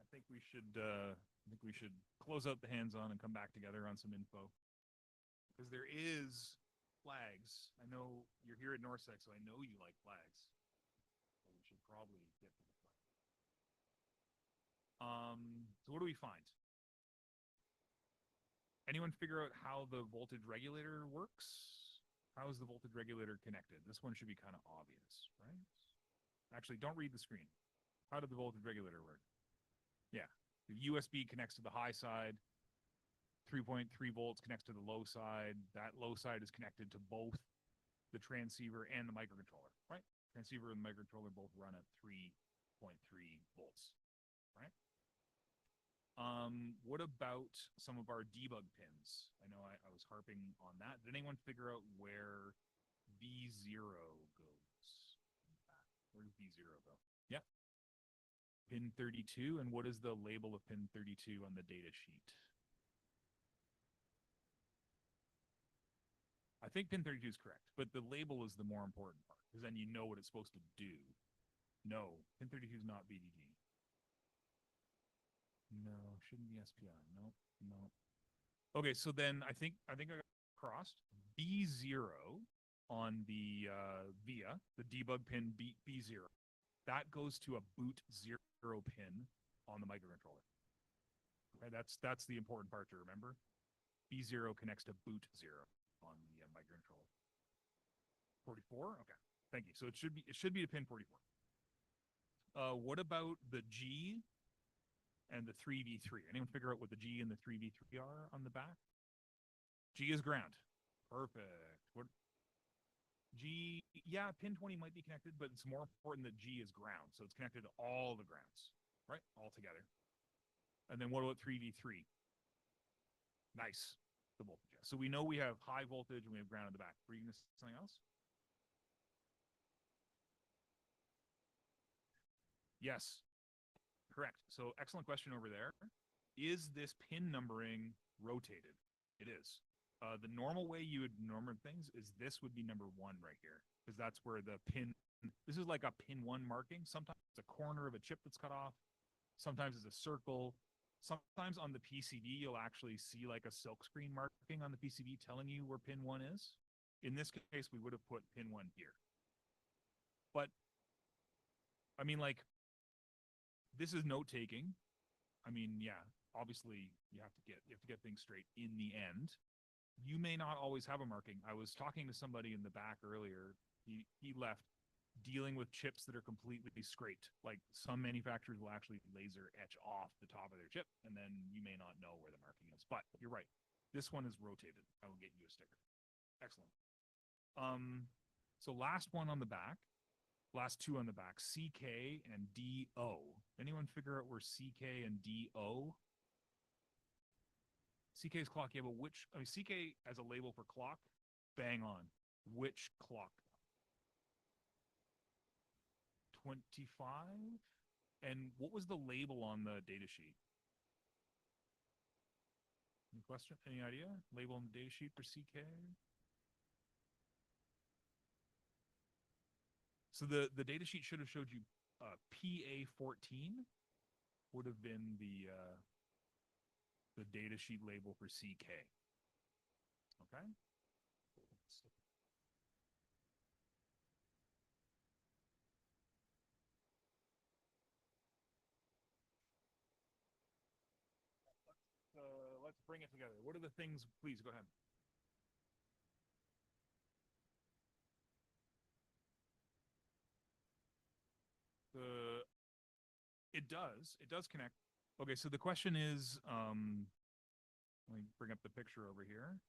I think we should close out the hands-on and come back together on some info. Because there is flags. I know you're here at NorthSec, so I know you like flags. So we should probably get to the flag. So what do we find? Anyone figure out how the voltage regulator works? How is the voltage regulator connected? This one should be kind of obvious, right? Actually, don't read the screen. How did the voltage regulator work? Yeah, the USB connects to the high side. 3.3 volts connects to the low side. That low side is connected to both the transceiver and the microcontroller, right? Transceiver and the microcontroller both run at 3.3 volts, right? What about some of our debug pins? I know I was harping on that. Did anyone figure out where V0 goes? Where does V0 go? Yep. Pin 32, and what is the label of pin 32 on the data sheet? I think pin 32 is correct, but the label is the more important part, because then you know what it's supposed to do. No, pin 32 is not BDD. No, shouldn't be SPI. Nope, no. Okay, so then I think I got crossed. B0 on the VIA, the debug pin B0, that goes to a boot 0 pin on the microcontroller. Okay, that's the important part to remember. B0 connects to boot 0 on the microcontroller. 44? Okay, thank you. So it should be a pin 44. What about the G and the 3v3? Anyone figure out what the G and the 3v3 are on the back? G is ground. Perfect. What? G, yeah, pin 20 might be connected, but it's more important that G is ground. So it's connected to all the grounds, right? All together. And then what about 3v3? Nice. The voltage. So we know we have high voltage and we have ground in the back. Were you going to say something else? Yes. Correct. So excellent question over there. Is this pin numbering rotated? It is. The normal way you would number things is this would be number 1 right here, because that's where the pin, this is like a pin 1 marking. Sometimes it's a corner of a chip that's cut off. Sometimes it's a circle. Sometimes on the PCB, you'll actually see like a silkscreen marking on the PCB telling you where pin 1 is. In this case, we would have put pin 1 here. But, I mean, like, this is note taking. I mean, yeah, obviously you have to get things straight in the end. You may not always have a marking. I was talking to somebody in the back earlier. He left dealing with chips that are completely scraped. Like some manufacturers will actually laser etch off the top of their chip, and then you may not know where the marking is. But you're right. This one is rotated. I will get you a sticker. Excellent. So last one on the back. Last 2 on the back, CK and DO. Anyone figure out where CK and DO? CK is clock, yeah, but which, I mean, CK as a label for clock, bang on. Which clock? 25? And what was the label on the data sheet? Any question? Any idea? Label on the data sheet for CK? So the data sheet should have showed you PA14 would have been the data sheet label for CK. Okay. Let's bring it together. What are the things? Please go ahead. It does connect. Okay, so the question is, let me bring up the picture over here.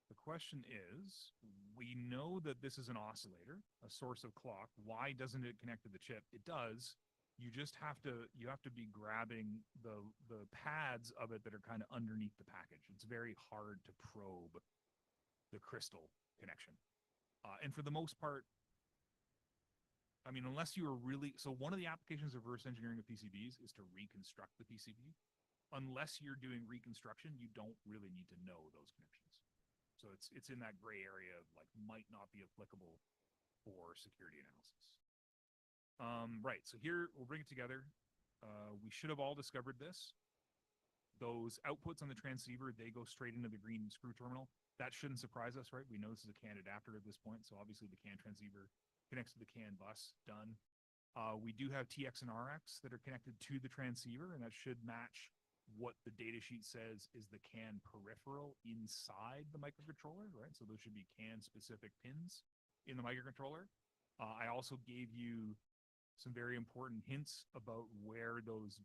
The question is, we know that this is an oscillator, a source of clock. Why doesn't it connect to the chip? It does. You just have to be grabbing the pads of it that are kind of underneath the package. It's very hard to probe the crystal connection. And for the most part, I mean, unless you are really, so one of the applications of reverse engineering of PCBs is to reconstruct the PCB. Unless you're doing reconstruction, you don't really need to know those connections. So it's in that gray area of like might not be applicable for security analysis. Right, so here we'll bring it together. We should have all discovered this. Those outputs on the transceiver, they go straight into the green screw terminal. That shouldn't surprise us, right? We know this is a CAN adapter at this point, so obviously the CAN transceiver connects to the CAN bus, done. We do have TX and RX that are connected to the transceiver, and that should match what the datasheet says is the CAN peripheral inside the microcontroller, right? So those should be CAN-specific pins in the microcontroller. I also gave you some very important hints about where those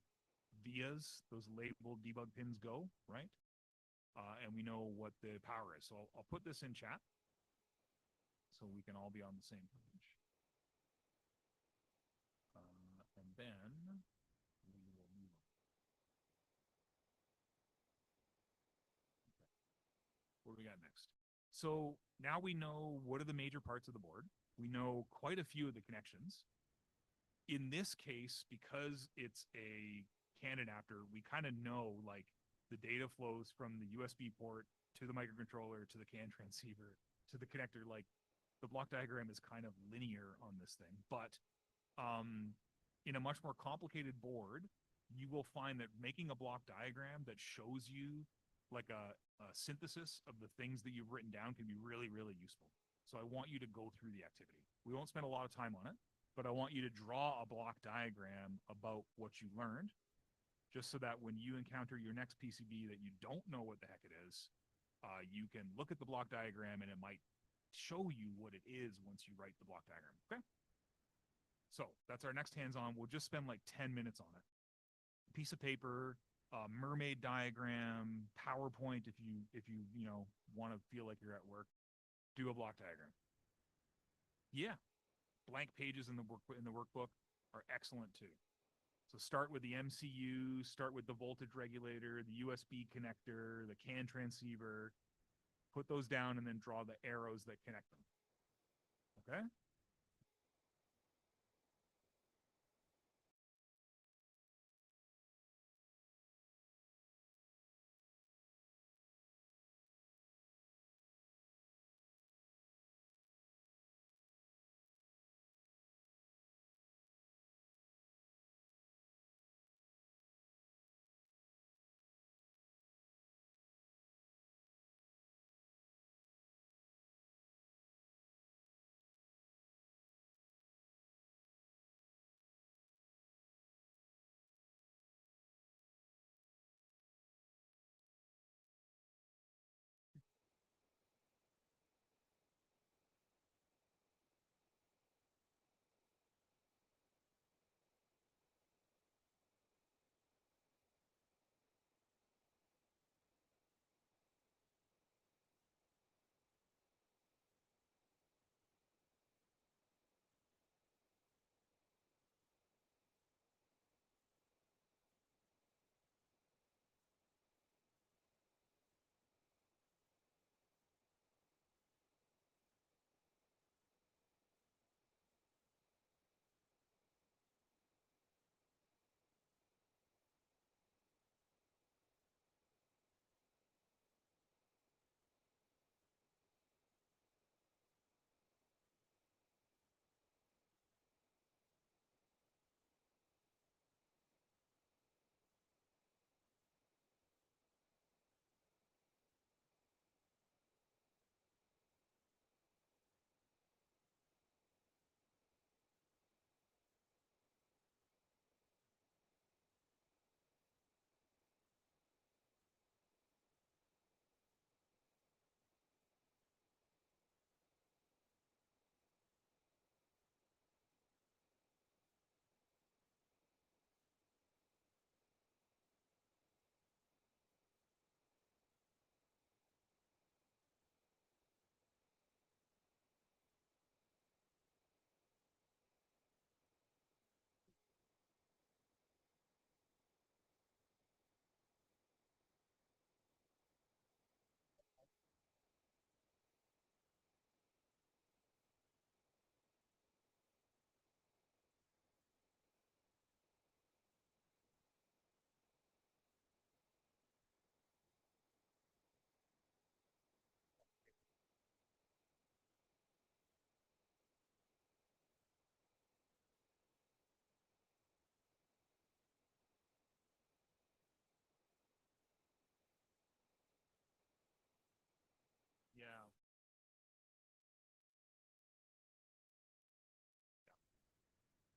vias, those labeled debug pins go, right? And we know what the power is. So I'll put this in chat so we can all be on the same page. And then we will move on. Okay. What do we got next? So now we know what are the major parts of the board. We know quite a few of the connections. In this case, because it's a CAN adapter, we kind of know like the data flows from the USB port to the microcontroller to the CAN transceiver to the connector. Like the block diagram is kind of linear on this thing, but in a much more complicated board, you will find that making a block diagram that shows you like a synthesis of the things that you've written down can be really, really useful. So I want you to go through the activity. We won't spend a lot of time on it, but I want you to draw a block diagram about what you learned, just so that when you encounter your next PCB that you don't know what the heck it is, you can look at the block diagram and it might show you what it is once you write the block diagram, okay? So that's our next hands-on. We'll just spend like 10 minutes on it. A piece of paper, mermaid diagram, PowerPoint if you want to feel like you're at work. Do a block diagram. Yeah, blank pages in the workbook are excellent too. So start with the MCU, start with the voltage regulator, the USB connector, the CAN transceiver, put those down and then draw the arrows that connect them. Okay?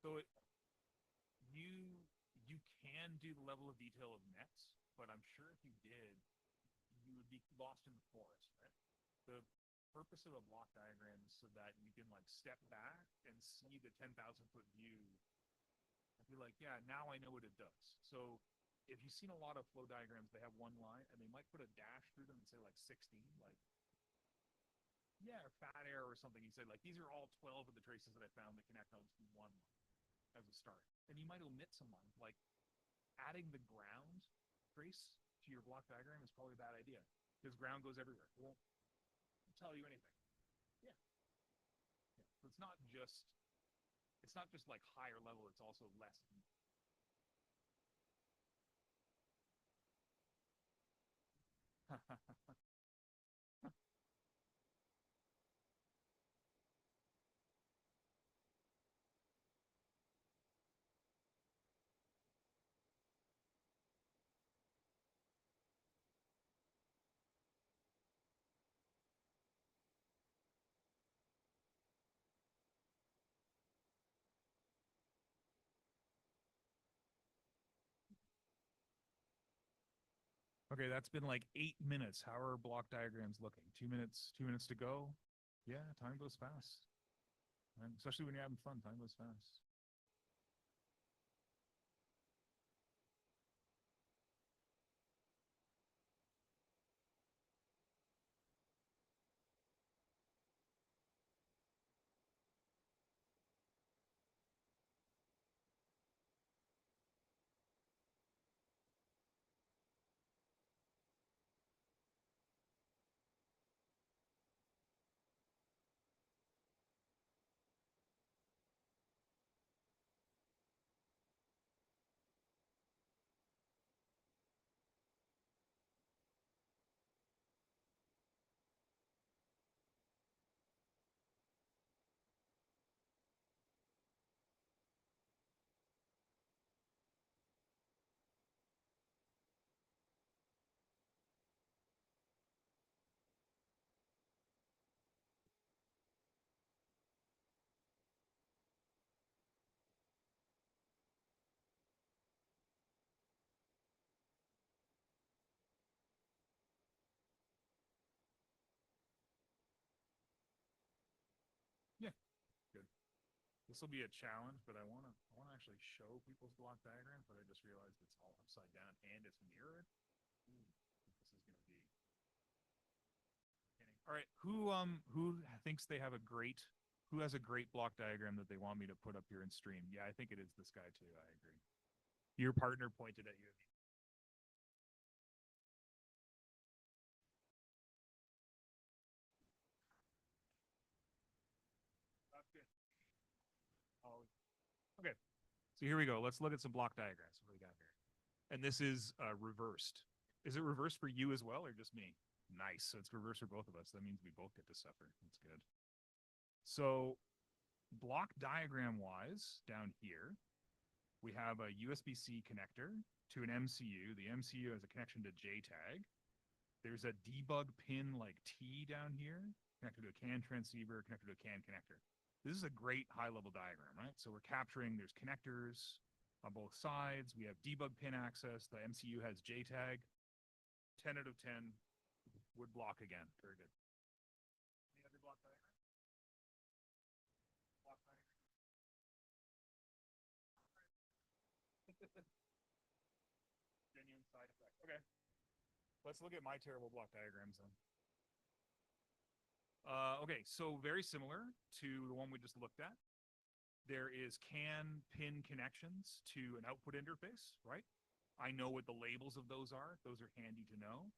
So you you can do the level of detail of nets, but I'm sure if you did, you would be lost in the forest, right? The purpose of a block diagram is so that you can like step back and see the 10,000-foot view and be like, yeah, now I know what it does. So if you've seen a lot of flow diagrams, they have one line and they might put a dash through them and say like 16, like, yeah, or fat air or something. You say like, these are all 12 of the traces that I found that connect. I'll just do one as a start. And you might omit some lines, like adding the ground trace to your block diagram is probably a bad idea because ground goes everywhere. It won't tell you anything. Yeah. Yeah. So it's not just like higher level, it's also less deep. Okay, that's been like 8 minutes. How are block diagrams looking? 2 minutes, 2 minutes to go. Yeah, time goes fast. And especially when you're having fun, time goes fast. Yeah, good. This will be a challenge, but I wanna actually show people's block diagrams, but I just realized it's all upside down and it's mirrored. Ooh, this is gonna be kidding. All right, who thinks they have a great who has a great block diagram that they want me to put up here in stream? Yeah, I think it is this guy too. I agree. Your partner pointed at you. That's good. Oh, okay. So here we go. Let's look at some block diagrams. What do we got here? And this is reversed. Is it reversed for you as well or just me? Nice. So it's reversed for both of us. That means we both get to suffer. That's good. So block diagram wise, down here, we have a USB-C connector to an MCU. The MCU has a connection to JTAG. There's a debug pin like T down here, connected to a CAN transceiver, connected to a CAN connector. This is a great high-level diagram, right? So we're capturing, there's connectors on both sides. We have debug pin access. The MCU has JTAG. 10 out of 10 would block again. Very good. Any other block diagram? Block diagram. Genuine side effect. Okay. Let's look at my terrible block diagrams then. Okay, so very similar to the one we just looked at. There is CAN pin connections to an output interface, right? I know what the labels of those are. Those are handy to know.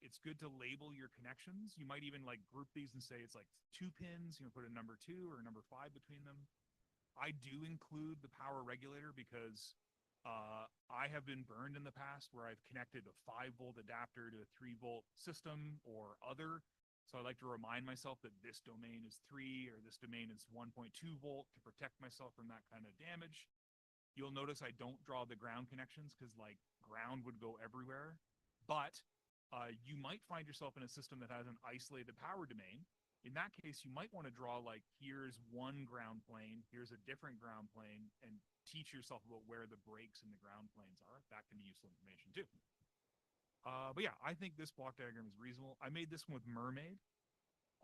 It's good to label your connections. You might even like group these and say it's like 2 pins, put a number 2 or a number 5 between them. I do include the power regulator because I have been burned in the past where I've connected a 5-volt adapter to a 3-volt system or other. So I like to remind myself that this domain is 3 or this domain is 1.2 volt to protect myself from that kind of damage. You'll notice I don't draw the ground connections because like ground would go everywhere. But you might find yourself in a system that has an isolated power domain In that case, you might want to draw like, here's one ground plane, here's a different ground plane, and teach yourself about where the breaks in the ground planes are. That can be useful information too. But yeah, I think this block diagram is reasonable. I made this one with Mermaid.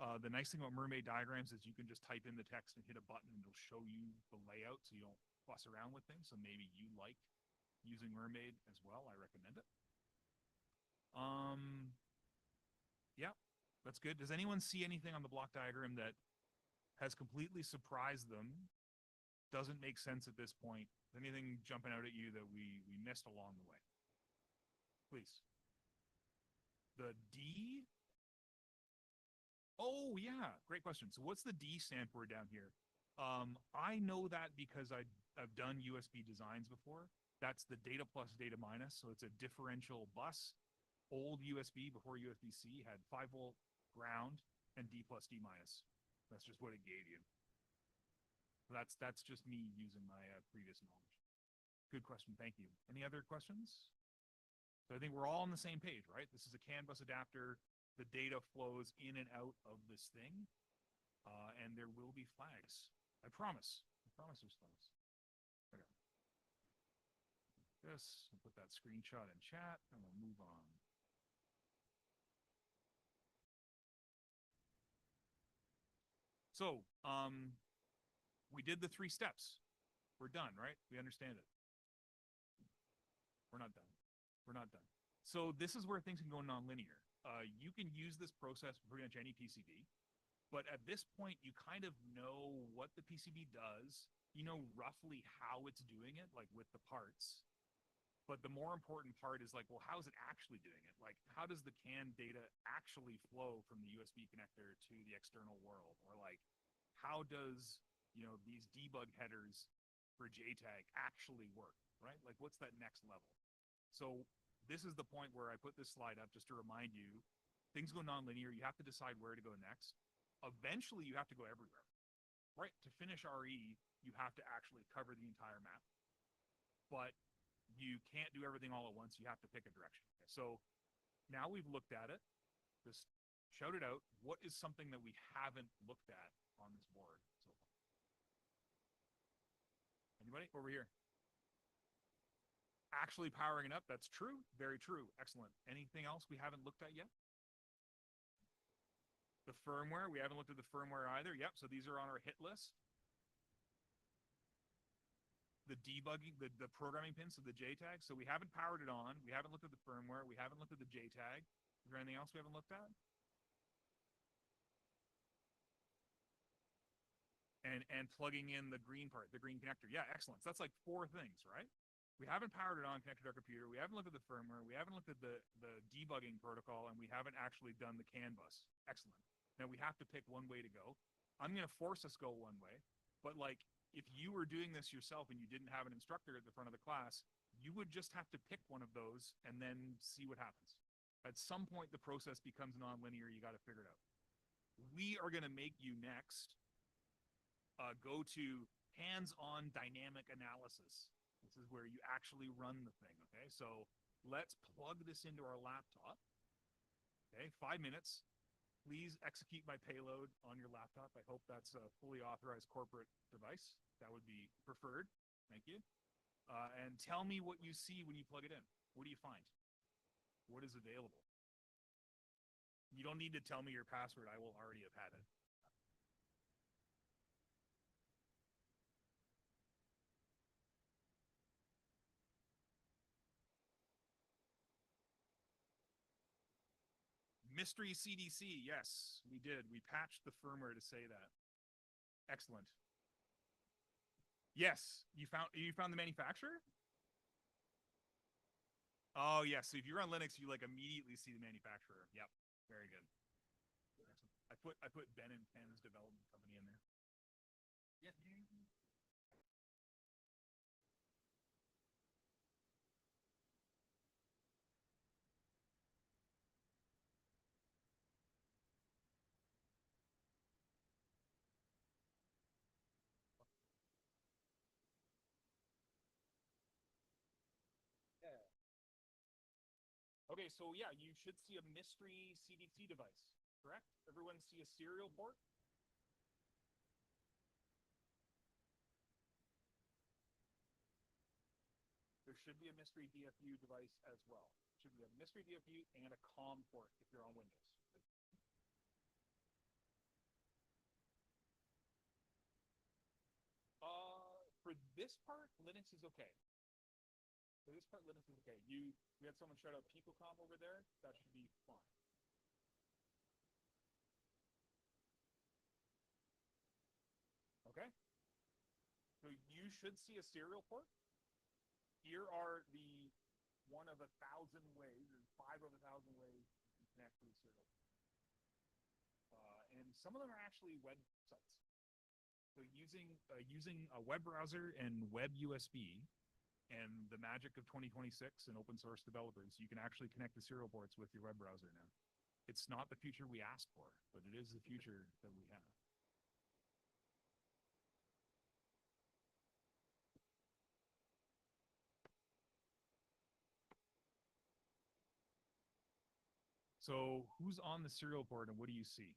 The nice thing about Mermaid diagrams is you can just type in the text and hit a button and it'll show you the layout so you don't fuss around with things. So maybe you like using Mermaid as well. I recommend it. Yeah, that's good. Does anyone see anything on the block diagram that has completely surprised them? Doesn't make sense at this point? Anything jumping out at you that we missed along the way? Please. The D? Oh, yeah. Great question. So what's the D stand for down here? I know that because I've done USB designs before. That's the data plus data minus. So it's a differential bus. Old USB before USB-C had 5-volt ground and D plus D minus. That's just what it gave you. That's just me using my previous knowledge. Good question. Thank you. Any other questions? So I think we're all on the same page, right? This is a CAN bus adapter. The data flows in and out of this thing, and there will be flags. I promise. I promise there's flags. Okay. This, I'll put that screenshot in chat, and we'll move on. So, we did the 3 steps. We're done, right? We understand it. We're not done. We're not done. So this is where things can go nonlinear. You can use this process for pretty much any PCB, but at this point, you kind of know what the PCB does. You know roughly how it's doing it, like with the parts. But the more important part is like, well, how is it actually doing it? Like, how does the CAN data actually flow from the USB connector to the external world? Or like, how does, these debug headers for JTAG actually work, right? Like, what's that next level? So this is the point where I put this slide up just to remind you, things go nonlinear. You have to decide where to go next. Eventually, you have to go everywhere, right? To finish RE, you have to actually cover the entire map. But you can't do everything all at once. You have to pick a direction. Okay, so now we've looked at it. Just shout it out. What is something that we haven't looked at on this board so far? Anybody over here? Actually powering it up. That's true. Very true. Excellent. Anything else we haven't looked at yet? The firmware. We haven't looked at the firmware either. Yep. So these are on our hit list. The debugging, the programming pins, so the JTAG. So we haven't powered it on. We haven't looked at the firmware. We haven't looked at the JTAG. Is there anything else we haven't looked at? And plugging in the green part, the green connector. Yeah, excellent. So that's like 4 things, right? We haven't powered it on, connected to our computer. We haven't looked at the firmware. We haven't looked at the debugging protocol, and we haven't actually done the CAN bus. Excellent. Now we have to pick one way to go. I'm going to force us go one way, but like, if you were doing this yourself and you didn't have an instructor at the front of the class, you would just have to pick one of those and then see what happens. At some point, the process becomes nonlinear. You got to figure it out. We are going to make you next go to hands-on dynamic analysis. This is where you actually run the thing, okay? So let's plug this into our laptop. Okay, 5 minutes. Please execute my payload on your laptop. I hope that's a fully authorized corporate device. That would be preferred. Thank you. And tell me what you see when you plug it in. What do you find? What is available? You don't need to tell me your password. I will already have had it. Mystery CDC. Yes, we did. We patched the firmware to say that. Excellent. Yes, you found the manufacturer? Oh, yes. So if you're on Linux, you like immediately see the manufacturer. Yep. Very good. Excellent. I put Ben and Ken's development company in there. Yeah. Okay, so yeah, you should see a mystery CDC device correct? Everyone see a serial port? There should be a mystery DFU device as well. Should be a mystery DFU and a COM port if you're on Windows. For this part, Linux is okay. For this part, Linux is okay. We had someone shout out PicoCom over there. That should be fine. Okay. So you should see a serial port. Here are the one of 1,000 ways, or 5 of 1,000 ways you connect to the serial port. And some of them are actually websites. So using a web browser and web USB and the magic of 2026 and open source developers, you can actually connect the serial ports with your web browser now. It's not the future we asked for, but it is the future that we have. So who's on the serial port and what do you see?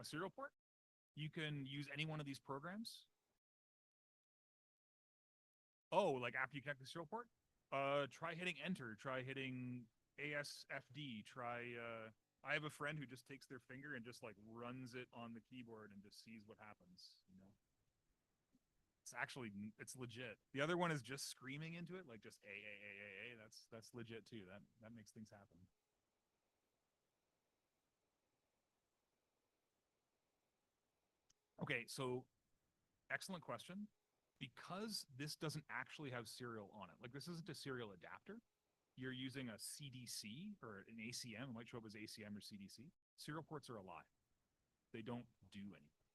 A serial port? You can use any one of these programs. Oh, like after you connect the serial port? Try hitting enter, try hitting ASFD, I have a friend who just takes their finger and just like runs it on the keyboard and just sees what happens, you know? It's legit. The other one is just screaming into it, like just A. That's legit too. That makes things happen. Okay, so excellent question. Because this doesn't actually have serial on it, like this isn't a serial adapter, you're using a CDC or an ACM, it might show up as ACM or CDC. Serial ports are a lie. They don't do anything.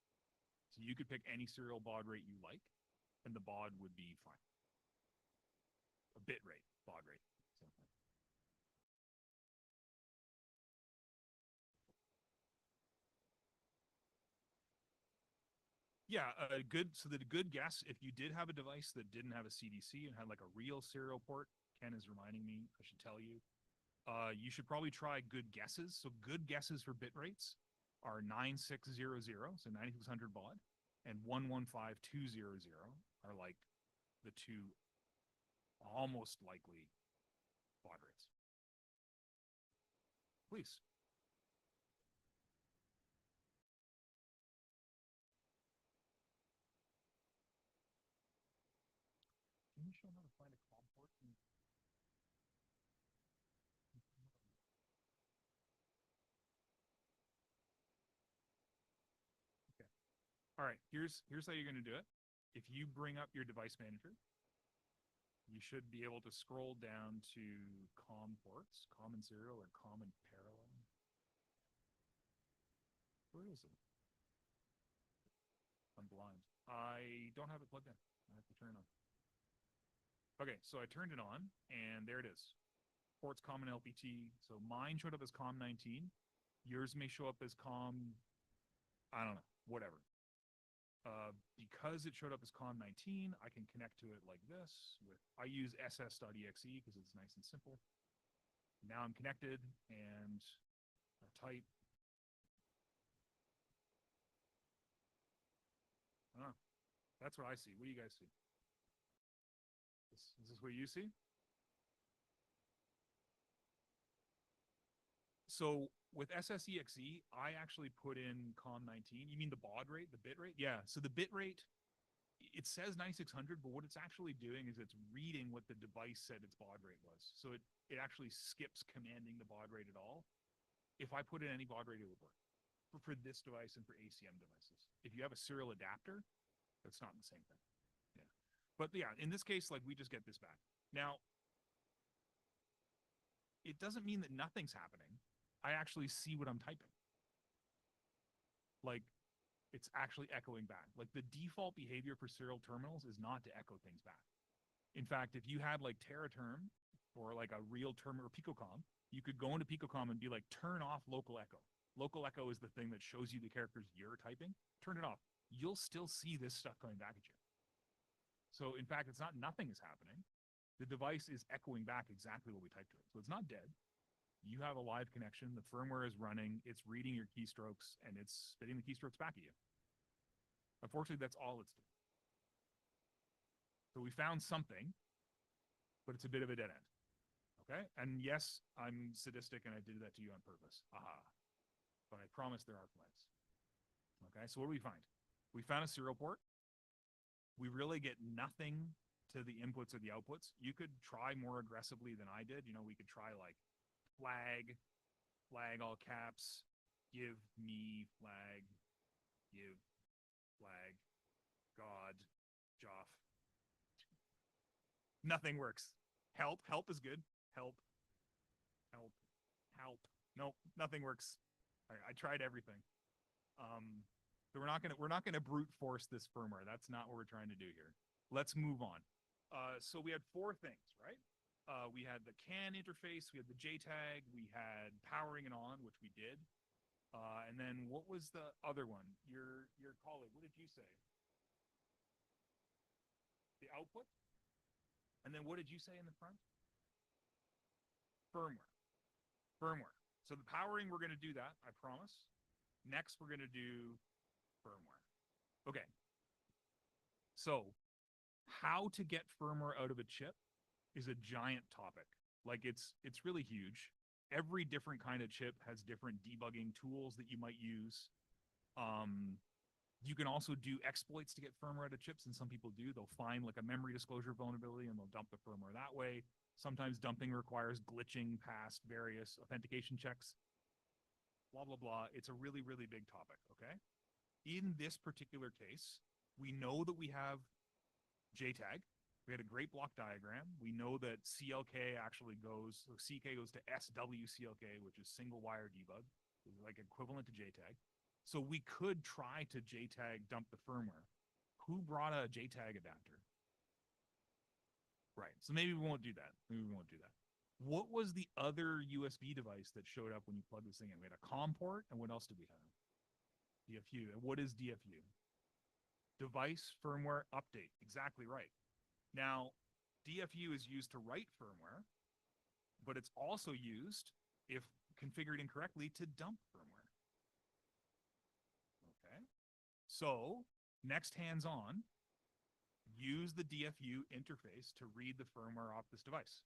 So you could pick any serial baud rate you like, and the baud would be fine. A bit rate, baud rate. So. Yeah, so the good guess, if you did have a device that didn't have a CDC and had like a real serial port, Ken is reminding me, I should tell you, you should probably try good guesses. So good guesses for bit rates are 9600, so 9600 baud, and 115200 are like the two almost likely baud rates. Please. Can you show how to find a COM port? Okay. All right, here's how you're going to do it. If you bring up your device manager, you should be able to scroll down to COM ports, common serial or common parallel. Where is it? I'm blind. I don't have it plugged in. I have to turn it on. Okay, so I turned it on, and there it is. Ports common LPT. So mine showed up as COM19. Yours may show up as COM, I don't know, whatever. Because it showed up as COM19, I can connect to it like this. I use ss.exe because it's nice and simple. Now I'm connected, and I type. Oh, that's what I see. What do you guys see? Is this what you see? So with SSEXE, I actually put in COM19. You mean the baud rate, the bit rate? Yeah. So the bit rate, it says 9600, but what it's actually doing is it's reading what the device said its baud rate was. So it actually skips commanding the baud rate at all. If I put in any baud rate, it would work for this device and for ACM devices. If you have a serial adapter, that's not the same thing. Yeah. But yeah, in this case, like we just get this back. Now, it doesn't mean that nothing's happening. I actually see what I'm typing. Like, it's actually echoing back. Like, the default behavior for serial terminals is not to echo things back. In fact, if you had like TeraTerm or like a real term or PicoCom, you could go into PicoCom and be like, turn off local echo. Local echo is the thing that shows you the characters you're typing. Turn it off. You'll still see this stuff coming back at you. So in fact, it's not nothing is happening. The device is echoing back exactly what we typed to it. So it's not dead. You have a live connection. The firmware is running. It's reading your keystrokes, and it's spitting the keystrokes back at you. Unfortunately, that's all it's doing. So we found something, but it's a bit of a dead end. Okay? And yes, I'm sadistic, and I did that to you on purpose. Aha. But I promise there are flags. Okay? So what do we find? We found a serial port. We really get nothing to the inputs or the outputs. You could try more aggressively than I did. You know, we could try like flag all caps, give me flag, give flag, God, Joff. Nothing works. Help is good. Help. Nope, nothing works. I tried everything. So we're not gonna brute force this firmware. That's not what we're trying to do here. Let's move on. So we had 4 things, right? We had the CAN interface, we had the JTAG, we had powering it on, which we did. And then what was the other one? Your colleague, what did you say? The output? And then what did you say in the front? Firmware. So the powering, we're going to do that, I promise. Next, we're going to do firmware. Okay. So how to get firmware out of a chip is a giant topic. Like it's really huge. Every different kind of chip has different debugging tools that you might use. You can also do exploits to get firmware out of chips, and some people do. They'll find like a memory disclosure vulnerability and they'll dump the firmware that way. Sometimes dumping requires glitching past various authentication checks. Blah, blah, blah. It's a really, really big topic, okay? In this particular case, we know that we have JTAG. We had a great block diagram. We know that CLK actually goes, so CK goes to SWCLK, which is single wire debug, like equivalent to JTAG. So we could try to JTAG dump the firmware. Who brought a JTAG adapter? Right. So maybe we won't do that. What was the other USB device that showed up when you plug this thing in? We had a COM port, and what else did we have? DFU. And what is DFU? Device firmware update. Exactly right. Now, DFU is used to write firmware, but it's also used, if configured incorrectly, to dump firmware. Okay. So, next hands-on, use the DFU interface to read the firmware off this device.